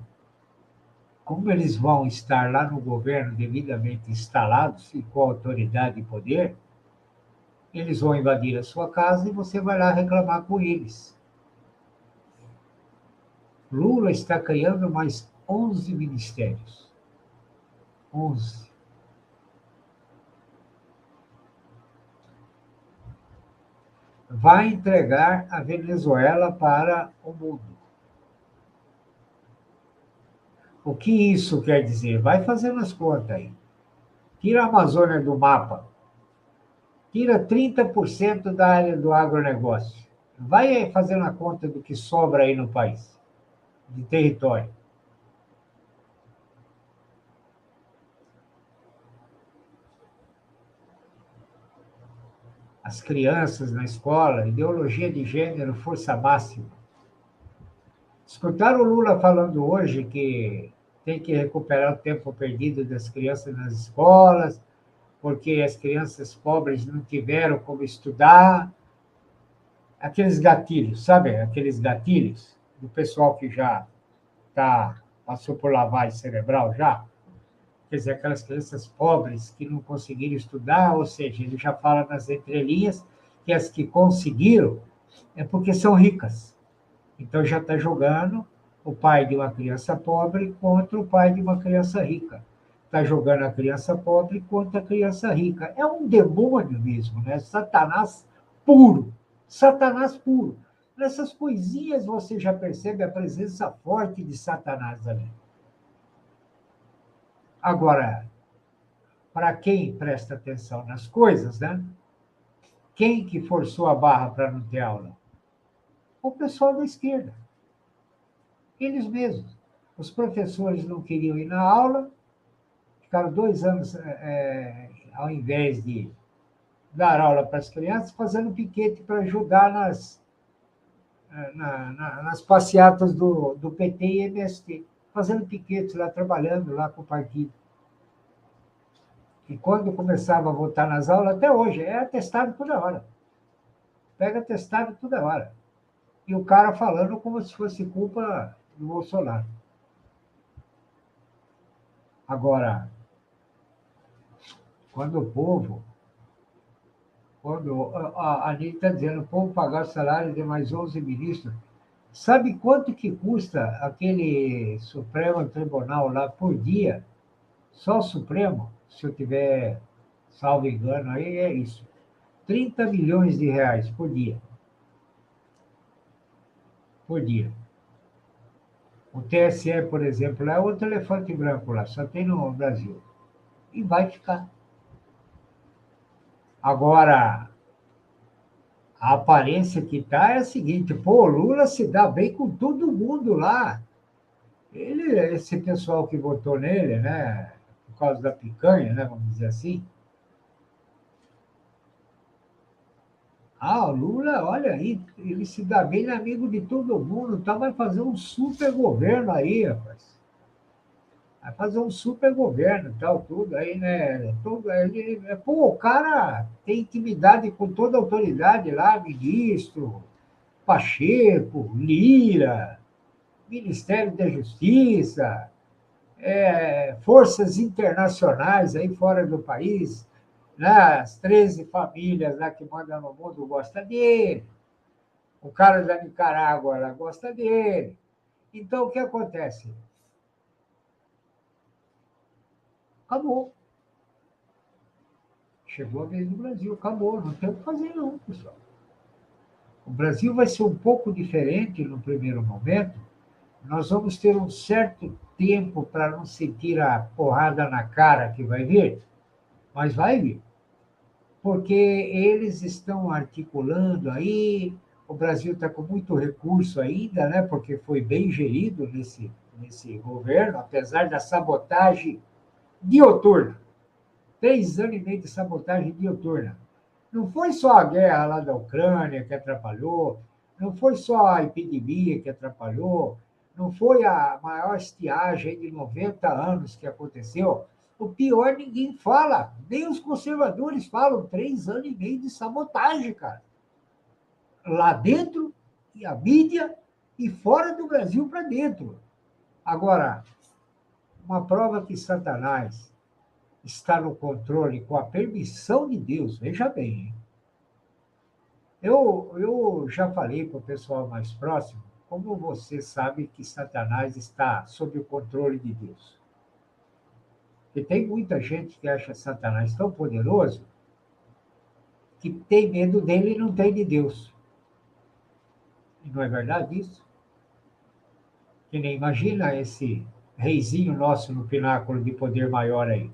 como eles vão estar lá no governo devidamente instalados e com autoridade e poder, eles vão invadir a sua casa e você vai lá reclamar com eles. Lula está criando mais 11 ministérios. 11. Vai entregar a Venezuela para o mundo. O que isso quer dizer? Vai fazendo as contas aí. Tira a Amazônia do mapa. Tira 30% da área do agronegócio. Vai fazendo a conta do que sobra aí no país, de território. As crianças na escola, ideologia de gênero, força máxima. Escutaram o Lula falando hoje que tem que recuperar o tempo perdido das crianças nas escolas, porque as crianças pobres não tiveram como estudar. Aqueles gatilhos, sabe? Aqueles gatilhos do pessoal que já passou por lavagem cerebral já. Quer dizer, aquelas crianças pobres que não conseguiram estudar, ou seja, ele já fala nas entrelinhas que as que conseguiram é porque são ricas. Então já está jogando o pai de uma criança pobre contra o pai de uma criança rica. Está jogando a criança pobre contra a criança rica. É um demônio mesmo, né? Satanás puro. Satanás puro. Nessas coisinhas você já percebe a presença forte de Satanás ali. Agora, para quem presta atenção nas coisas, né? Quem que forçou a barra para não ter aula? O pessoal da esquerda. Eles mesmos. Os professores não queriam ir na aula, ficaram 2 anos, ao invés de dar aula para as crianças, fazendo piquete para ajudar nas passeatas do PT e MST, fazendo piquete lá, trabalhando lá com o partido. E quando começava a voltar nas aulas, até hoje, é atestado toda hora. Pega atestado toda hora. E o cara falando como se fosse culpa do Bolsonaro. Agora, quando o povo, quando a Anitta está dizendo, o povo pagar o salário de mais 11 ministros, sabe quanto que custa aquele Supremo Tribunal lá por dia? Só o Supremo, se eu tiver, salvo engano, aí é isso. 30 milhões de reais por dia. Por dia. O TSE, por exemplo, é outro elefante branco lá, só tem no Brasil. E vai ficar. Agora, a aparência que está é a seguinte: pô, o Lula se dá bem com todo mundo lá. Esse pessoal que votou nele, né, por causa da picanha, né, vamos dizer assim. Ah, o Lula, olha aí, ele se dá bem, ele é amigo de todo mundo, tá? Vai fazer um super governo aí, rapaz. Vai fazer um super governo, tal, tudo aí, né? Pô, o cara tem intimidade com toda a autoridade lá, ministro, Pacheco, Lira, Ministério da Justiça, forças internacionais aí fora do país, né? As 13 famílias lá que mandam no mundo gostam dele, o cara da Nicarágua lá gosta dele. Então, o que acontece? Acabou. Chegou a vez do Brasil, acabou, não tem o que fazer não, pessoal. O Brasil vai ser um pouco diferente no primeiro momento, nós vamos ter um certo tempo para não sentir a porrada na cara que vai vir, mas vai vir. Porque eles estão articulando aí, o Brasil está com muito recurso ainda, né? Porque foi bem gerido nesse governo, apesar da sabotagem dioturna. 3 anos e meio de sabotagem dioturna. Não foi só a guerra lá da Ucrânia que atrapalhou, Não foi só a epidemia que atrapalhou, não foi a maior estiagem de 90 anos que aconteceu. O pior, ninguém fala, nem os conservadores falam, 3 anos e meio de sabotagem, cara. Lá dentro, e a mídia, e fora do Brasil para dentro. Agora, uma prova que Satanás está no controle com a permissão de Deus, veja bem, hein? Eu já falei para o pessoal mais próximo, como você sabe que Satanás está sob o controle de Deus? Porque tem muita gente que acha Satanás tão poderoso que tem medo dele e não tem de Deus. E não é verdade isso? Que nem imagina esse reizinho nosso no pináculo de poder maior aí,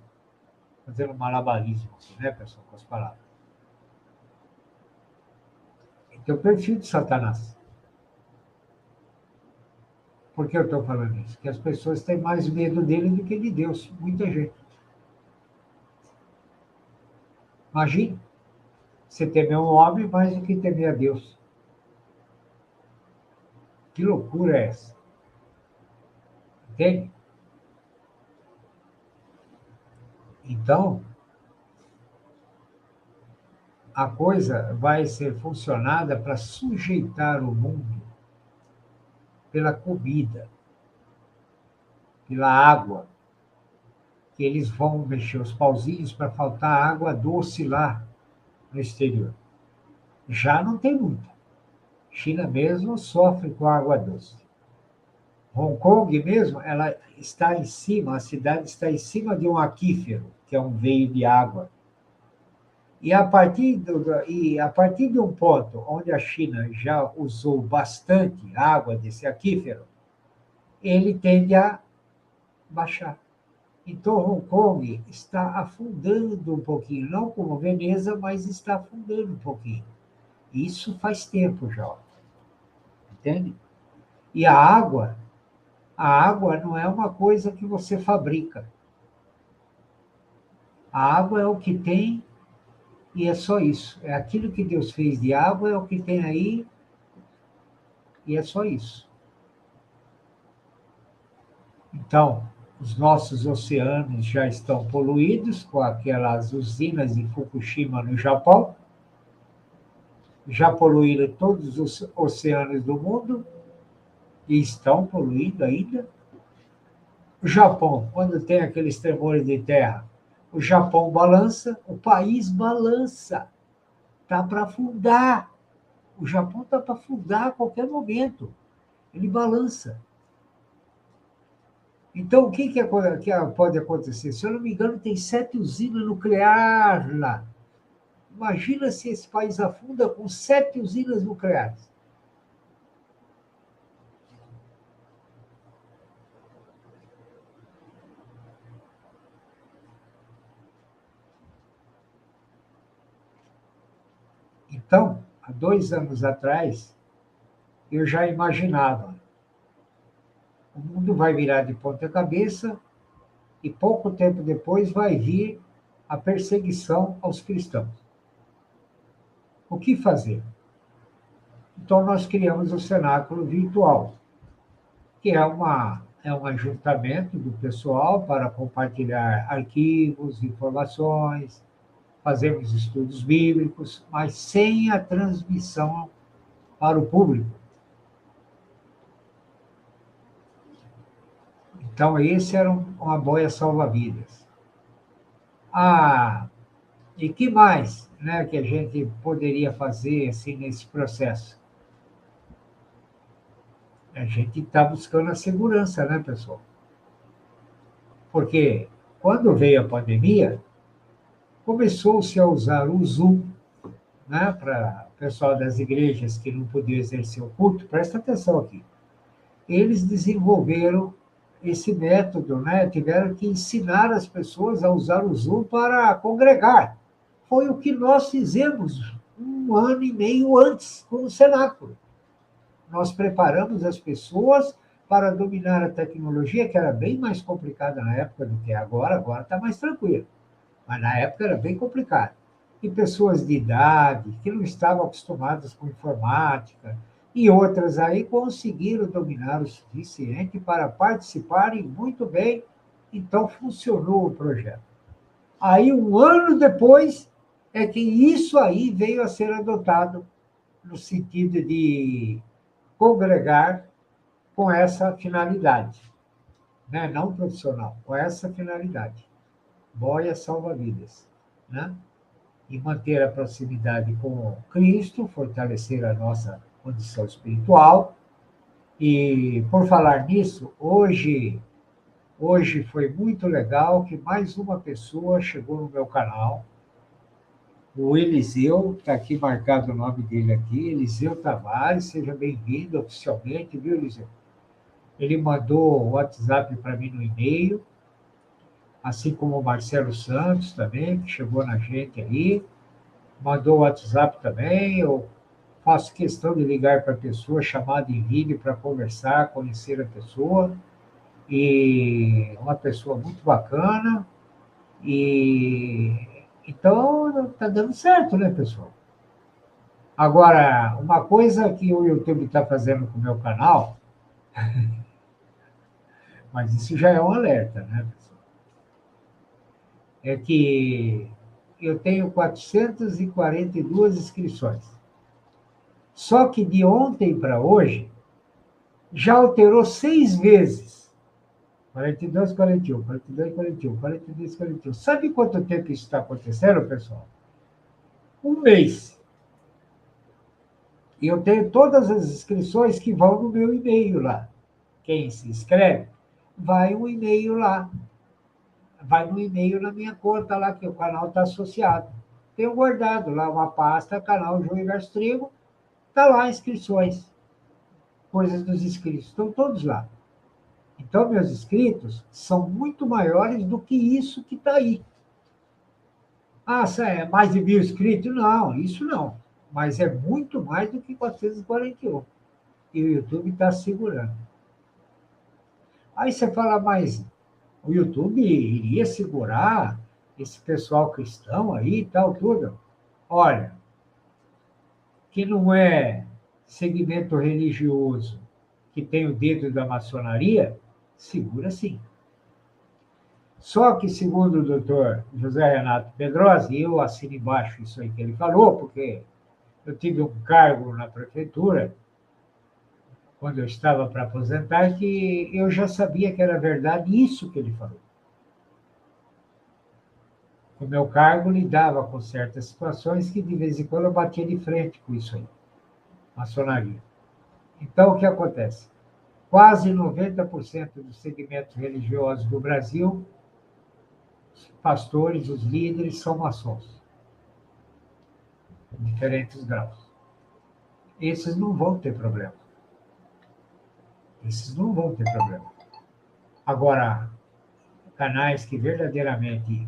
fazendo malabarismo, né, pessoal, com as palavras. Então, o perfil de Satanás. Por que eu estou falando isso? Que as pessoas têm mais medo dele do que de Deus. Muita gente. Imagina, você temer um homem mais do que temer a Deus. Que loucura é essa? Entende? Então, a coisa vai ser funcionada para sujeitar o mundo pela comida, pela água, que eles vão mexer os pauzinhos para faltar água doce lá no exterior. Já não tem muita. China mesmo sofre com água doce. Hong Kong mesmo, ela está em cima, a cidade está em cima de um aquífero, que é um veio de água. E a partir de um ponto onde a China já usou bastante água desse aquífero, ele tende a baixar. Então, Hong Kong está afundando um pouquinho, não como Veneza, mas está afundando um pouquinho. Isso faz tempo já, entende? E a água não é uma coisa que você fabrica. A água é o que tem e é só isso. É aquilo que Deus fez de água, é o que tem aí e é só isso. Então, os nossos oceanos já estão poluídos com aquelas usinas de Fukushima no Japão. Já poluíram todos os oceanos do mundo e estão poluindo ainda. O Japão, quando tem aqueles tremores de terra, o Japão balança, o país balança. Está para afundar. O Japão está para afundar a qualquer momento. Ele balança. Então, o que pode acontecer? Se eu não me engano, tem 7 usinas nucleares lá. Imagina se esse país afunda com 7 usinas nucleares. Então, há 2 anos atrás, eu já imaginava, o mundo vai virar de ponta cabeça e pouco tempo depois vai vir a perseguição aos cristãos. O que fazer? Então, nós criamos o cenáculo virtual, que é um ajuntamento do pessoal para compartilhar arquivos, informações, fazermos estudos bíblicos, mas sem a transmissão para o público. Então, esse era uma boia salva-vidas. Ah, e que mais, né, que a gente poderia fazer assim nesse processo? A gente está buscando a segurança, né, pessoal? Porque quando veio a pandemia, começou-se a usar o Zoom, né, para o pessoal das igrejas que não podia exercer o culto. Presta atenção aqui. Eles desenvolveram esse método, né? Tiveram que ensinar as pessoas a usar o Zoom para congregar. Foi o que nós fizemos 1 ano e meio antes com o cenáculo. Nós preparamos as pessoas para dominar a tecnologia, que era bem mais complicada na época do que agora está mais tranquilo. Mas na época era bem complicado. E pessoas de idade, que não estavam acostumadas com informática, e outras aí conseguiram dominar o suficiente para participarem muito bem, então funcionou o projeto. Aí, um ano depois, é que isso aí veio a ser adotado no sentido de congregar com essa finalidade, né? Não profissional, com essa finalidade. Boia salva-vidas, né? E manter a proximidade com Cristo, fortalecer a nossa condição espiritual. E, por falar nisso, hoje foi muito legal que mais uma pessoa chegou no meu canal, o Eliseu, está aqui marcado o nome dele aqui, Eliseu Tavares, seja bem-vindo oficialmente, viu, Eliseu? Ele mandou o WhatsApp para mim no e-mail, assim como o Marcelo Santos também, que chegou na gente aí, mandou o WhatsApp também. Eu faço questão de ligar para a pessoa, chamar em vídeo para conversar, conhecer a pessoa. E uma pessoa muito bacana. E então está dando certo, né, pessoal? Agora, uma coisa que o YouTube está fazendo com o meu canal, mas isso já é um alerta, né, pessoal? É que eu tenho 442 inscrições. Só que de ontem para hoje, já alterou 6 vezes. 42, 41, 42, 41, 42, 41. Sabe quanto tempo isso está acontecendo, pessoal? Um mês. E eu tenho todas as inscrições que vão no meu e-mail lá. Quem se inscreve, vai um e-mail lá. Vai no e-mail na minha conta lá, que o canal está associado. Tenho guardado lá uma pasta, canal João Inverso Trigo, está lá inscrições, coisas dos inscritos, estão todos lá. Então, meus inscritos são muito maiores do que isso que está aí. Ah, é mais de 1.000 inscritos? Não, isso não. Mas é muito mais do que 441. E o YouTube está segurando. Aí você fala, mas o YouTube iria segurar esse pessoal cristão aí e tal, tudo? Olha, que não é segmento religioso que tem o dedo da maçonaria, segura sim. Só que, segundo o doutor José Renato Pedrosa, e eu assino embaixo isso aí que ele falou, porque eu tive um cargo na prefeitura, quando eu estava para aposentar, que eu já sabia que era verdade isso que ele falou. O meu cargo lidava com certas situações que, de vez em quando, eu batia de frente com isso aí, maçonaria. Então, o que acontece? Quase 90% dos segmentos religiosos do Brasil, os pastores, os líderes, são maçons, em diferentes graus. Esses não vão ter problema. Esses não vão ter problema. Agora, canais que verdadeiramente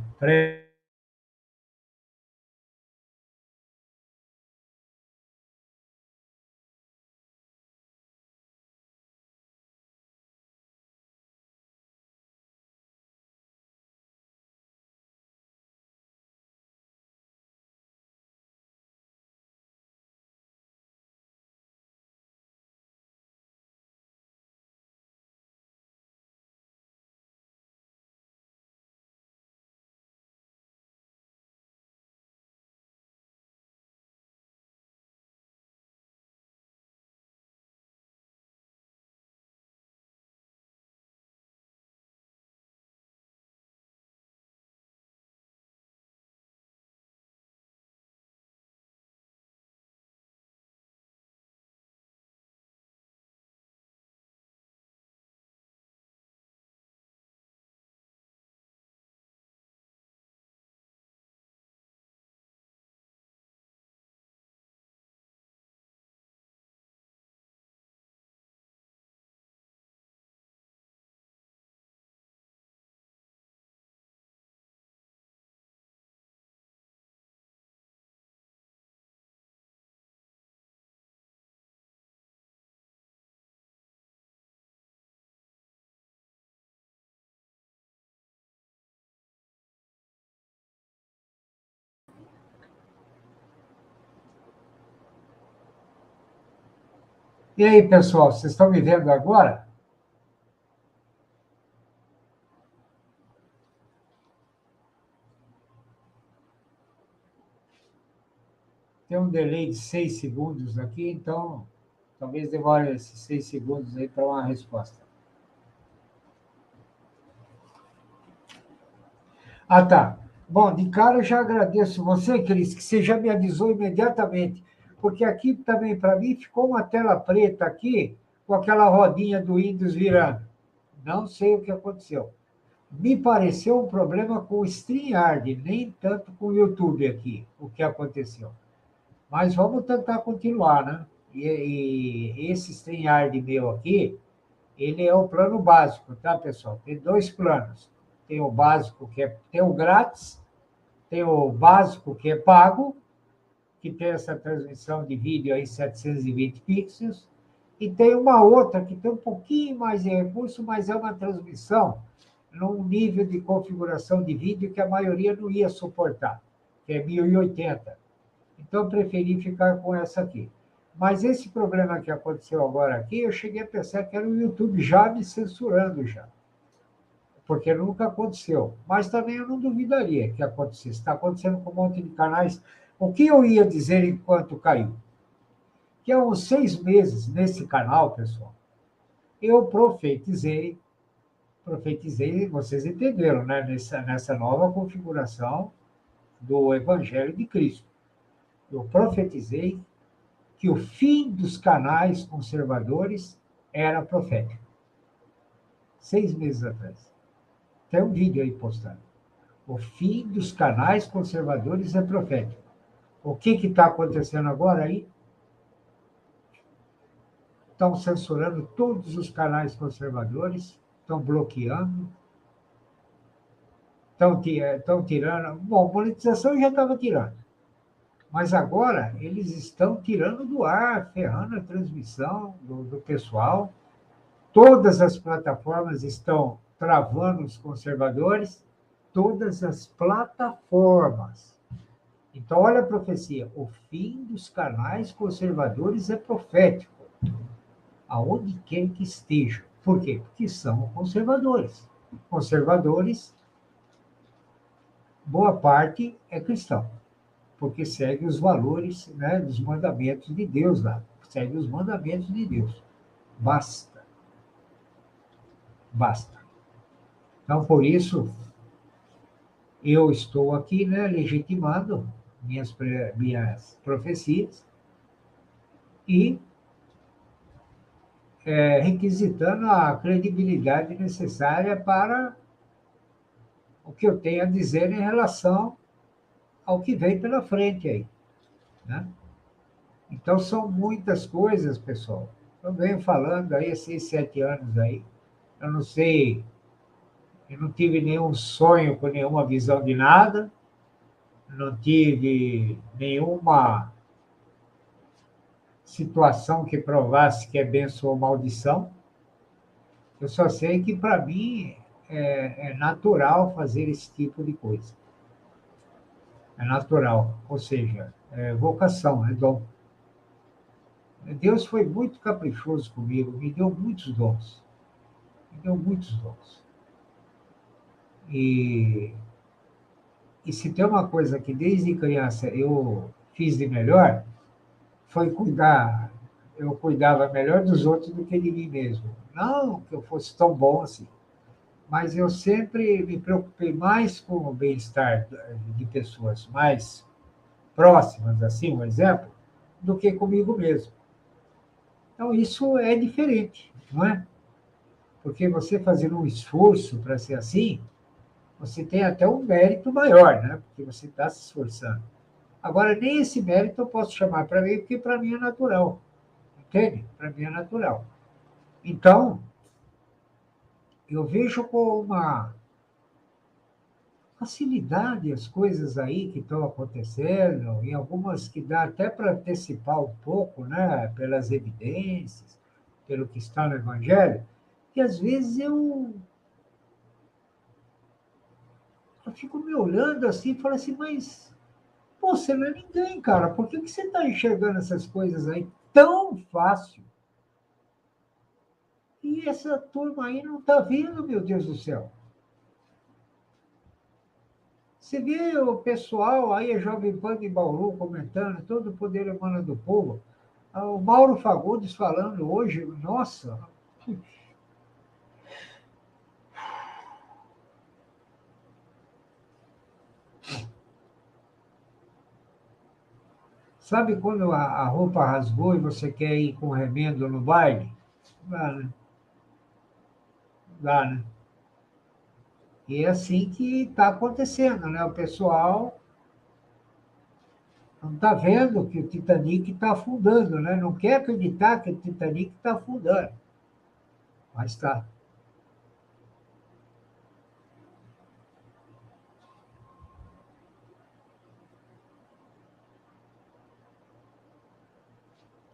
E aí, pessoal, vocês estão me vendo agora? Tem um delay de 6 segundos aqui, então talvez demore esses 6 segundos aí para uma resposta. Ah, tá. Bom, de cara eu já agradeço você, Cris, que você já me avisou imediatamente, porque aqui também, para mim, ficou uma tela preta aqui, com aquela rodinha do Windows virando. Não sei o que aconteceu. Me pareceu um problema com o StreamYard, nem tanto com o YouTube aqui, o que aconteceu. Mas vamos tentar continuar, né? E esse StreamYard meu aqui, ele é o plano básico, tá, pessoal? Tem dois planos. Tem o básico, tem o grátis, tem o básico, que é pago, que tem essa transmissão de vídeo aí 720 pixels, e tem uma outra que tem um pouquinho mais de recurso, mas é uma transmissão num nível de configuração de vídeo que a maioria não ia suportar, que é 1080. Então, eu preferi ficar com essa aqui. Mas esse problema que aconteceu agora aqui, eu cheguei a pensar que era o YouTube já me censurando já, porque nunca aconteceu. Mas também eu não duvidaria que acontecesse. Está acontecendo com um monte de canais. O que eu ia dizer enquanto caiu? Que há uns 6 meses nesse canal, pessoal, eu profetizei, vocês entenderam, né? Nessa nova configuração do Evangelho de Cristo. Eu profetizei que o fim dos canais conservadores era profético. 6 meses atrás. Tem um vídeo aí postado. O fim dos canais conservadores é profético. O que está acontecendo agora aí? Estão censurando todos os canais conservadores, estão bloqueando, estão tirando. Bom, monetização já estava tirando. Mas agora eles estão tirando do ar, ferrando a transmissão do pessoal. Todas as plataformas estão travando os conservadores, todas as plataformas. Então, olha a profecia: o fim dos canais conservadores é profético, aonde quer que estejam. Por quê? Porque são conservadores. Conservadores, boa parte é cristão, porque segue os valores, né, dos mandamentos de Deus lá. Segue os mandamentos de Deus. Basta. Basta. Então, por isso, eu estou aqui, né, legitimando minhas profecias e requisitando a credibilidade necessária para o que eu tenho a dizer em relação ao que vem pela frente aí, né? Então, são muitas coisas, pessoal. Eu venho falando aí há 6, 7 anos aí. Eu não sei, eu não tive nenhum sonho com nenhuma visão de nada, não tive nenhuma situação que provasse que é bênção ou maldição. Eu só sei que, para mim, é natural fazer esse tipo de coisa. É natural, ou seja, é vocação, é dom. Deus foi muito caprichoso comigo, me deu muitos dons. Me deu muitos dons. E, e se tem uma coisa que desde criança eu fiz de melhor, foi cuidar. Eu cuidava melhor dos outros do que de mim mesmo. Não que eu fosse tão bom assim, mas eu sempre me preocupei mais com o bem-estar de pessoas mais próximas, assim, um exemplo, do que comigo mesmo. Então, isso é diferente, não é? Porque você fazendo um esforço para ser assim, você tem até um mérito maior, né? Porque você está se esforçando. Agora, nem esse mérito eu posso chamar para mim, porque para mim é natural. Entende? Para mim é natural. Então, eu vejo com uma facilidade as coisas aí que estão acontecendo, e algumas que dá até para antecipar um pouco, né, pelas evidências, pelo que está no Evangelho, que às vezes eu fico me olhando assim e falo assim, mas pô, você não é ninguém, cara, por que você está enxergando essas coisas aí tão fácil? E essa turma aí não está vendo, meu Deus do céu. Você vê o pessoal aí, a Jovem Pan de Bauru comentando, todo o poder emana do povo. O Mauro Fagundes falando hoje, nossa. Sabe quando a roupa rasgou e você quer ir com remendo no baile? Dá, né? Dá, né? E é assim que está acontecendo, né? O pessoal não está vendo que o Titanic está afundando, né? Não quer acreditar que o Titanic está afundando. Mas está.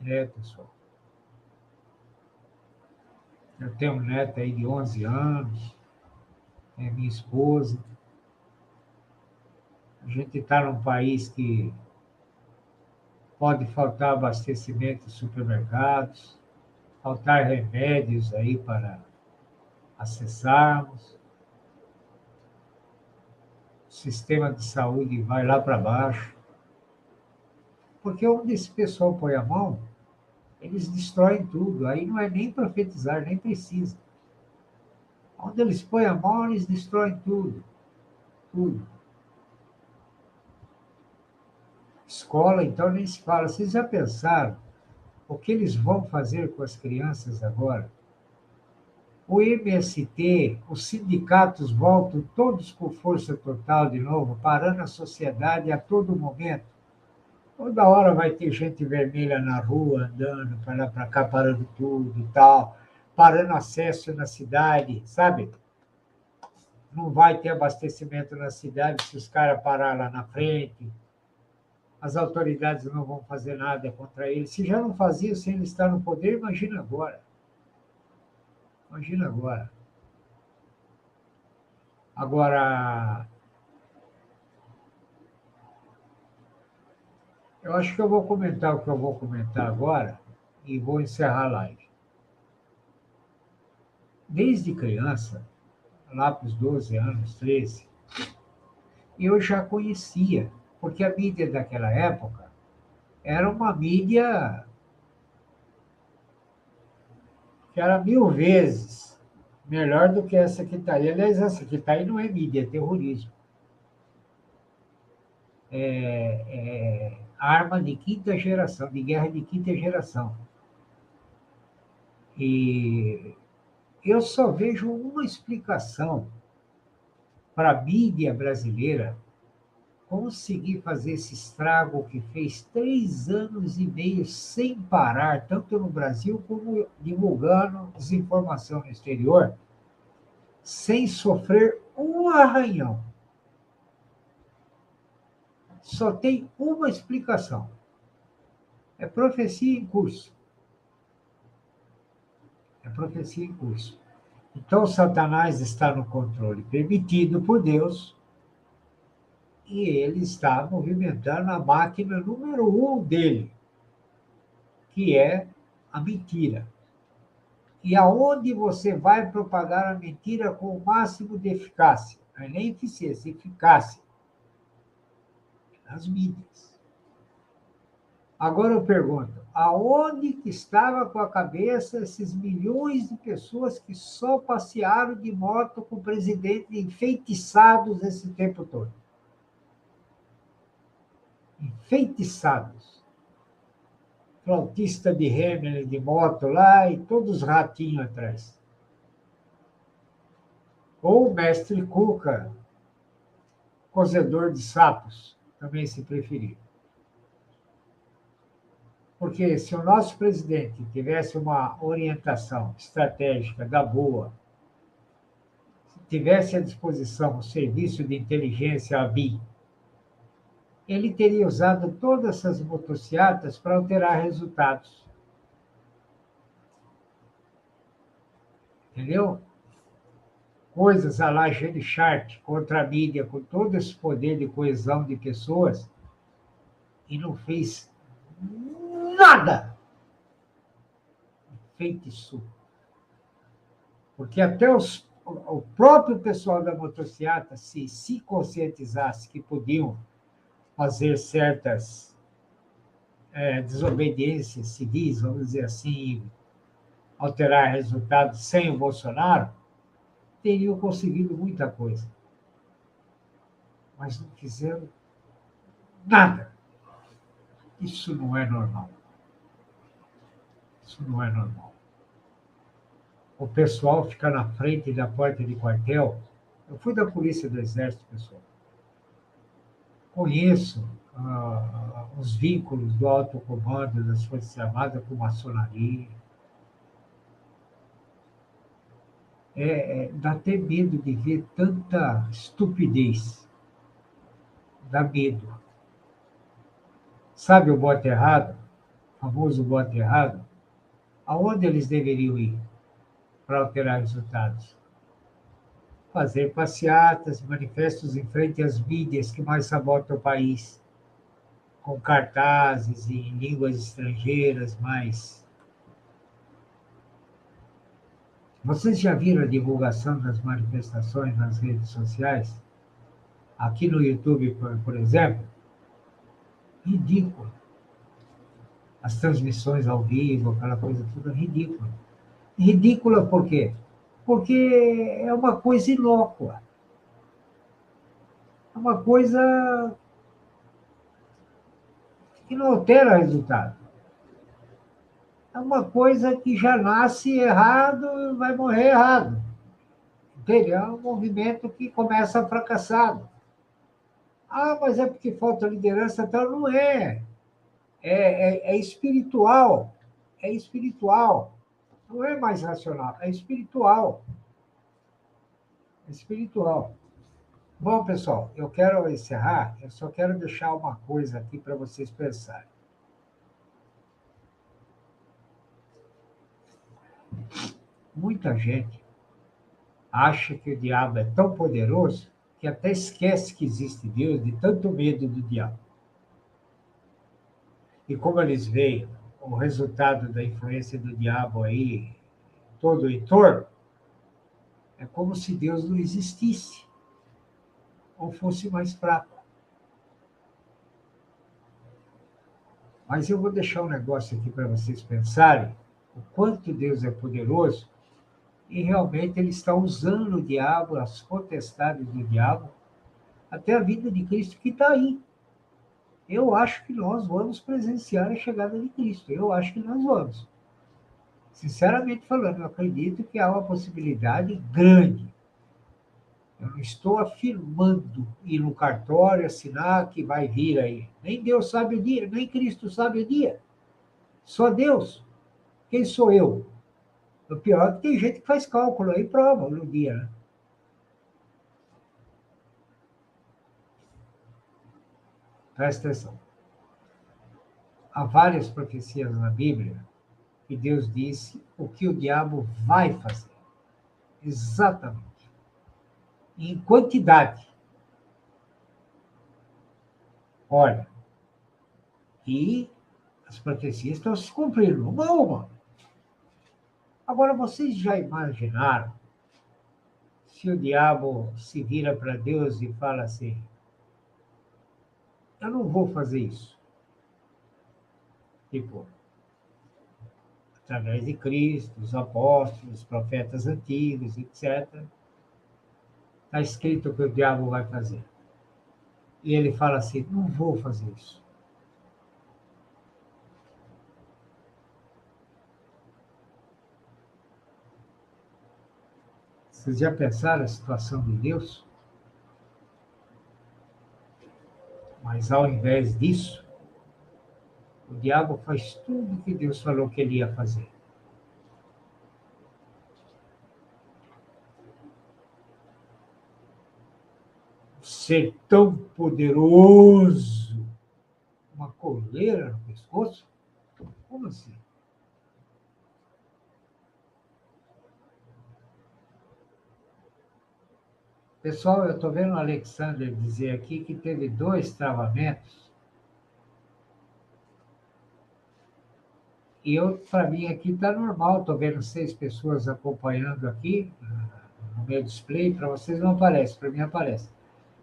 É, pessoal. Eu tenho um neto aí de 11 anos, é minha esposa. A gente está num país que pode faltar abastecimento em supermercados, faltar remédios aí para acessarmos. O sistema de saúde vai lá para baixo. Porque onde esse pessoal põe a mão, eles destroem tudo. Aí não é nem profetizar, nem precisa. Onde eles põem a mão, eles destroem tudo. Tudo. Escola, então, nem se fala. Vocês já pensaram o que eles vão fazer com as crianças agora? O MST, os sindicatos voltam todos com força total de novo, parando a sociedade a todo momento. Toda hora vai ter gente vermelha na rua, andando para lá para cá, parando tudo e tal, parando acesso na cidade, sabe? Não vai ter abastecimento na cidade se os caras parar lá na frente. As autoridades não vão fazer nada contra eles. Se já não faziam sem ele estar no poder, imagina agora. Imagina agora. Agora, eu acho que eu vou comentar o que eu vou comentar agora e vou encerrar a live. Desde criança, lá para os 12 anos, 13, eu já conhecia, porque a mídia daquela época era uma mídia que era 1000 vezes melhor do que essa que está aí. Aliás, essa que está aí não é mídia, é terrorismo. É arma de quinta geração, de guerra de quinta geração. E eu só vejo uma explicação para a mídia brasileira conseguir fazer esse estrago que fez 3 anos e meio sem parar, tanto no Brasil como divulgando desinformação no exterior, sem sofrer um arranhão. Só tem uma explicação. É profecia em curso. É profecia em curso. Então, Satanás está no controle permitido por Deus e ele está movimentando a máquina número 1 dele, que é a mentira. E aonde você vai propagar a mentira com o máximo de eficácia? Não é nem eficiência, eficácia. Nas mídias. Agora eu pergunto, aonde que estava com a cabeça esses milhões de pessoas que só passearam de moto com o presidente enfeitiçados esse tempo todo? Enfeitiçados. Flautista de Hamelin de moto lá e todos os ratinhos atrás. Ou o mestre Cuca, cozedor de sapos, também se preferir. Porque se o nosso presidente tivesse uma orientação estratégica da boa, tivesse à disposição o serviço de inteligência ABI, ele teria usado todas essas motocicletas para alterar resultados. Entendeu? Coisas a lá Gene Chart contra a mídia, com todo esse poder de coesão de pessoas, e não fez nada. Feitiço. Porque até o próprio pessoal da motocicleta, se conscientizasse que podiam fazer certas desobediências civis, vamos dizer assim, alterar resultados sem o Bolsonaro, teriam conseguido muita coisa. Mas não fizeram nada. Isso não é normal. Isso não é normal. O pessoal fica na frente da porta de quartel. Eu fui da Polícia do Exército, pessoal. Conheço os vínculos do alto comando das Forças Armadas com maçonaria. Dá até medo de ver tanta estupidez. Dá medo. Sabe o bote errado? O famoso bote errado? Aonde eles deveriam ir para alterar resultados? Fazer passeatas, manifestos em frente às mídias que mais sabotam o país, com cartazes em línguas estrangeiras, mas vocês já viram a divulgação das manifestações nas redes sociais? Aqui no YouTube, por exemplo, ridículo. As transmissões ao vivo, aquela coisa toda ridícula. Ridícula por quê? Porque é uma coisa inócua. É uma coisa que não altera o resultado. É uma coisa que já nasce errado e vai morrer errado. Entende? É um movimento que começa fracassado. Ah, mas é porque falta liderança, então não é. É espiritual. É espiritual. Não é mais racional, é espiritual. É espiritual. Bom, pessoal, eu quero encerrar, eu só quero deixar uma coisa aqui para vocês pensarem. Muita gente acha que o diabo é tão poderoso que até esquece que existe Deus de tanto medo do diabo. E como eles veem o resultado da influência do diabo aí, todo o entorno, é como se Deus não existisse ou fosse mais fraco. Mas eu vou deixar um negócio aqui para vocês pensarem o quanto Deus é poderoso e realmente ele está usando o diabo, as potestades do diabo, até a vida de Cristo que está aí. Eu acho que nós vamos presenciar a chegada de Cristo. Eu acho que nós vamos. Sinceramente falando, eu acredito que há uma possibilidade grande. Eu não estou afirmando ir no cartório, assinar que vai vir aí. Nem Deus sabe o dia, nem Cristo sabe o dia. Só Deus. Quem sou eu? O pior é que tem gente que faz cálculo aí e prova no dia, né? Presta atenção. Há várias profecias na Bíblia que Deus disse o que o diabo vai fazer. Exatamente. Em quantidade. Olha, e as profecias estão se cumprindo, uma a uma. Agora, vocês já imaginaram se o diabo se vira para Deus e fala assim: eu não vou fazer isso. Tipo, através de Cristo, os apóstolos, os profetas antigos, etc. Está escrito o que o diabo vai fazer. E ele fala assim: não vou fazer isso. Vocês já pensaram a situação de Deus? Mas ao invés disso, o diabo faz tudo que Deus falou que ele ia fazer. Ser tão poderoso, uma coleira no pescoço? Como assim? Pessoal, eu estou vendo o Alexander dizer aqui que teve 2 travamentos Para mim, aqui está normal. Estou vendo 6 pessoas acompanhando aqui no meu display. Para vocês não aparece, para mim aparece.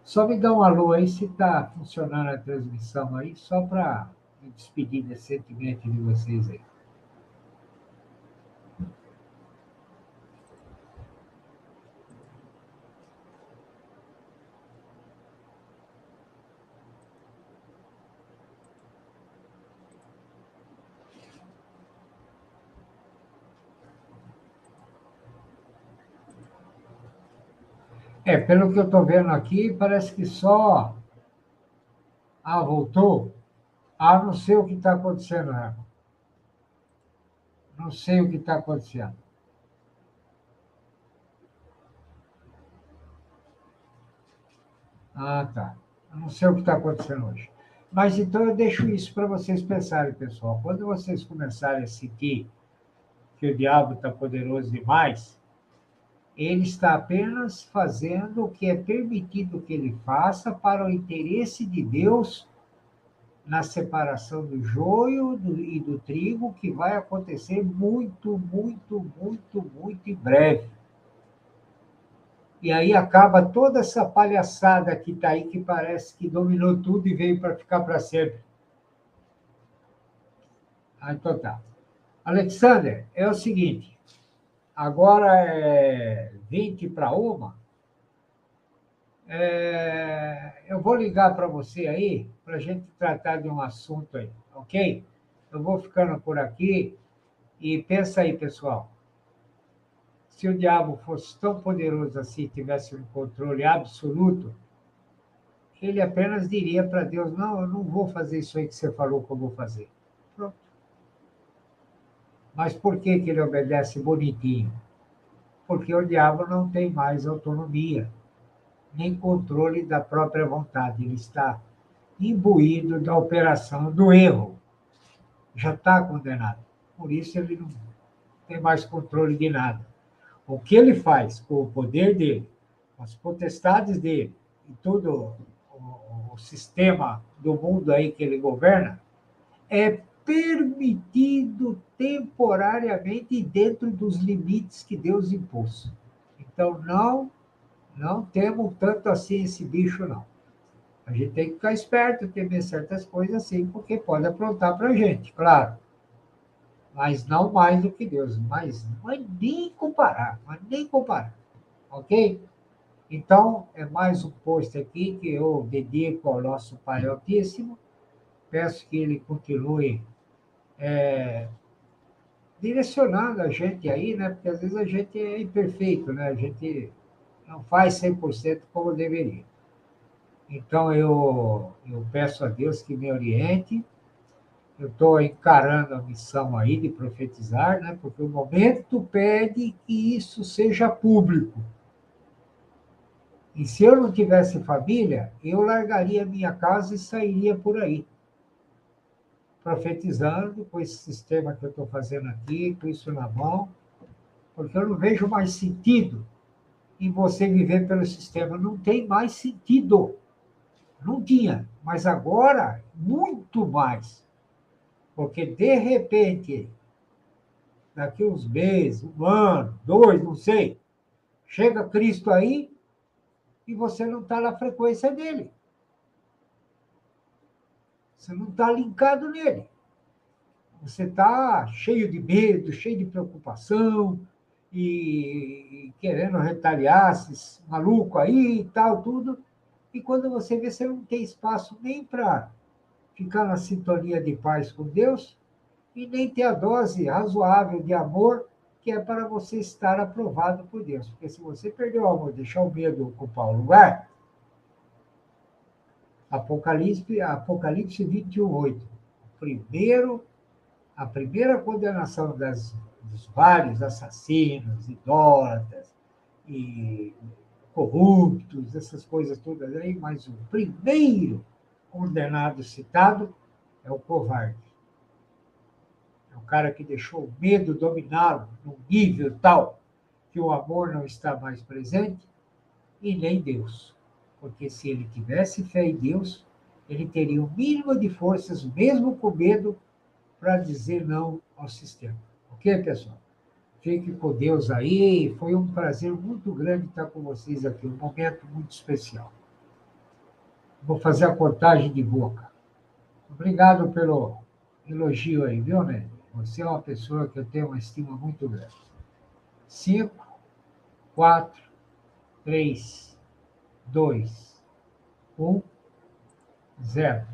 Só me dá um alô aí se está funcionando a transmissão aí, só para me despedir decentemente de vocês aí. Pelo que eu estou vendo aqui, parece que só. Ah, voltou? Ah, não sei o que está acontecendo, né? Não sei o que está acontecendo. Ah, tá. Eu não sei o que está acontecendo hoje. Mas então eu deixo isso para vocês pensarem, pessoal. Quando vocês começarem a sentir que o diabo está poderoso demais, ele está apenas fazendo o que é permitido que ele faça para o interesse de Deus na separação do joio e do trigo, que vai acontecer muito, muito, muito, muito em breve. E aí acaba toda essa palhaçada que está aí, que parece que dominou tudo e veio para ficar para sempre. Ah, então tá. Alexander, é o seguinte, agora é 20 para uma. Eu vou ligar para você aí, para a gente tratar de um assunto aí, ok? Eu vou ficando por aqui e pensa aí, pessoal. Se o diabo fosse tão poderoso assim, tivesse um controle absoluto, ele apenas diria para Deus: não, eu não vou fazer isso aí que você falou que eu vou fazer. Pronto. Mas por que ele obedece bonitinho? Porque o diabo não tem mais autonomia, nem controle da própria vontade. Ele está imbuído da operação do erro. Já está condenado. Por isso ele não tem mais controle de nada. O que ele faz com o poder dele, com as potestades dele e todo o sistema do mundo aí que ele governa, é permitido temporariamente dentro dos limites que Deus impôs. Então, não temos tanto assim esse bicho, não. A gente tem que ficar esperto, temer certas coisas assim, porque pode aprontar para a gente, claro. Mas não mais do que Deus. Mas não é nem comparar, mas nem comparar. Ok? Então, é mais um post aqui que eu dedico ao nosso Pai Altíssimo. Peço que ele continue direcionando a gente aí, né? Porque às vezes a gente é imperfeito, né? A gente não faz 100% como deveria. Então, eu peço a Deus que me oriente. Eu estou encarando a missão aí de profetizar, né? Porque o momento pede que isso seja público. E se eu não tivesse família, eu largaria minha casa e sairia por aí, profetizando com esse sistema que eu estou fazendo aqui, com isso na mão, porque eu não vejo mais sentido em você viver pelo sistema. Não tem mais sentido. Não tinha, mas agora, muito mais. Porque, de repente, daqui uns meses, um ano, dois, não sei, chega Cristo aí e você não está na frequência dele. Você não está linkado nele. Você está cheio de medo, cheio de preocupação e querendo retaliar esses malucos aí e tal, tudo. E quando você vê, você não tem espaço nem para ficar na sintonia de paz com Deus e nem ter a dose razoável de amor que é para você estar aprovado por Deus. Porque se você perder o amor, deixar o medo ocupar o lugar, Apocalipse 21:8. Primeiro, a primeira condenação dos vários assassinos, idólatras e corruptos, essas coisas todas aí, mas o primeiro condenado citado é o covarde. É o cara que deixou o medo dominá-lo num nível tal que o amor não está mais presente e nem Deus. Porque se ele tivesse fé em Deus, ele teria o mínimo de forças, mesmo com medo, para dizer não ao sistema. Ok, pessoal? Fique com Deus aí. Foi um prazer muito grande estar com vocês aqui, um momento muito especial. Vou fazer a contagem de boca. Obrigado pelo elogio aí, viu, né? Você é uma pessoa que eu tenho uma estima muito grande. 5, 4, 3, 2, 1, 0.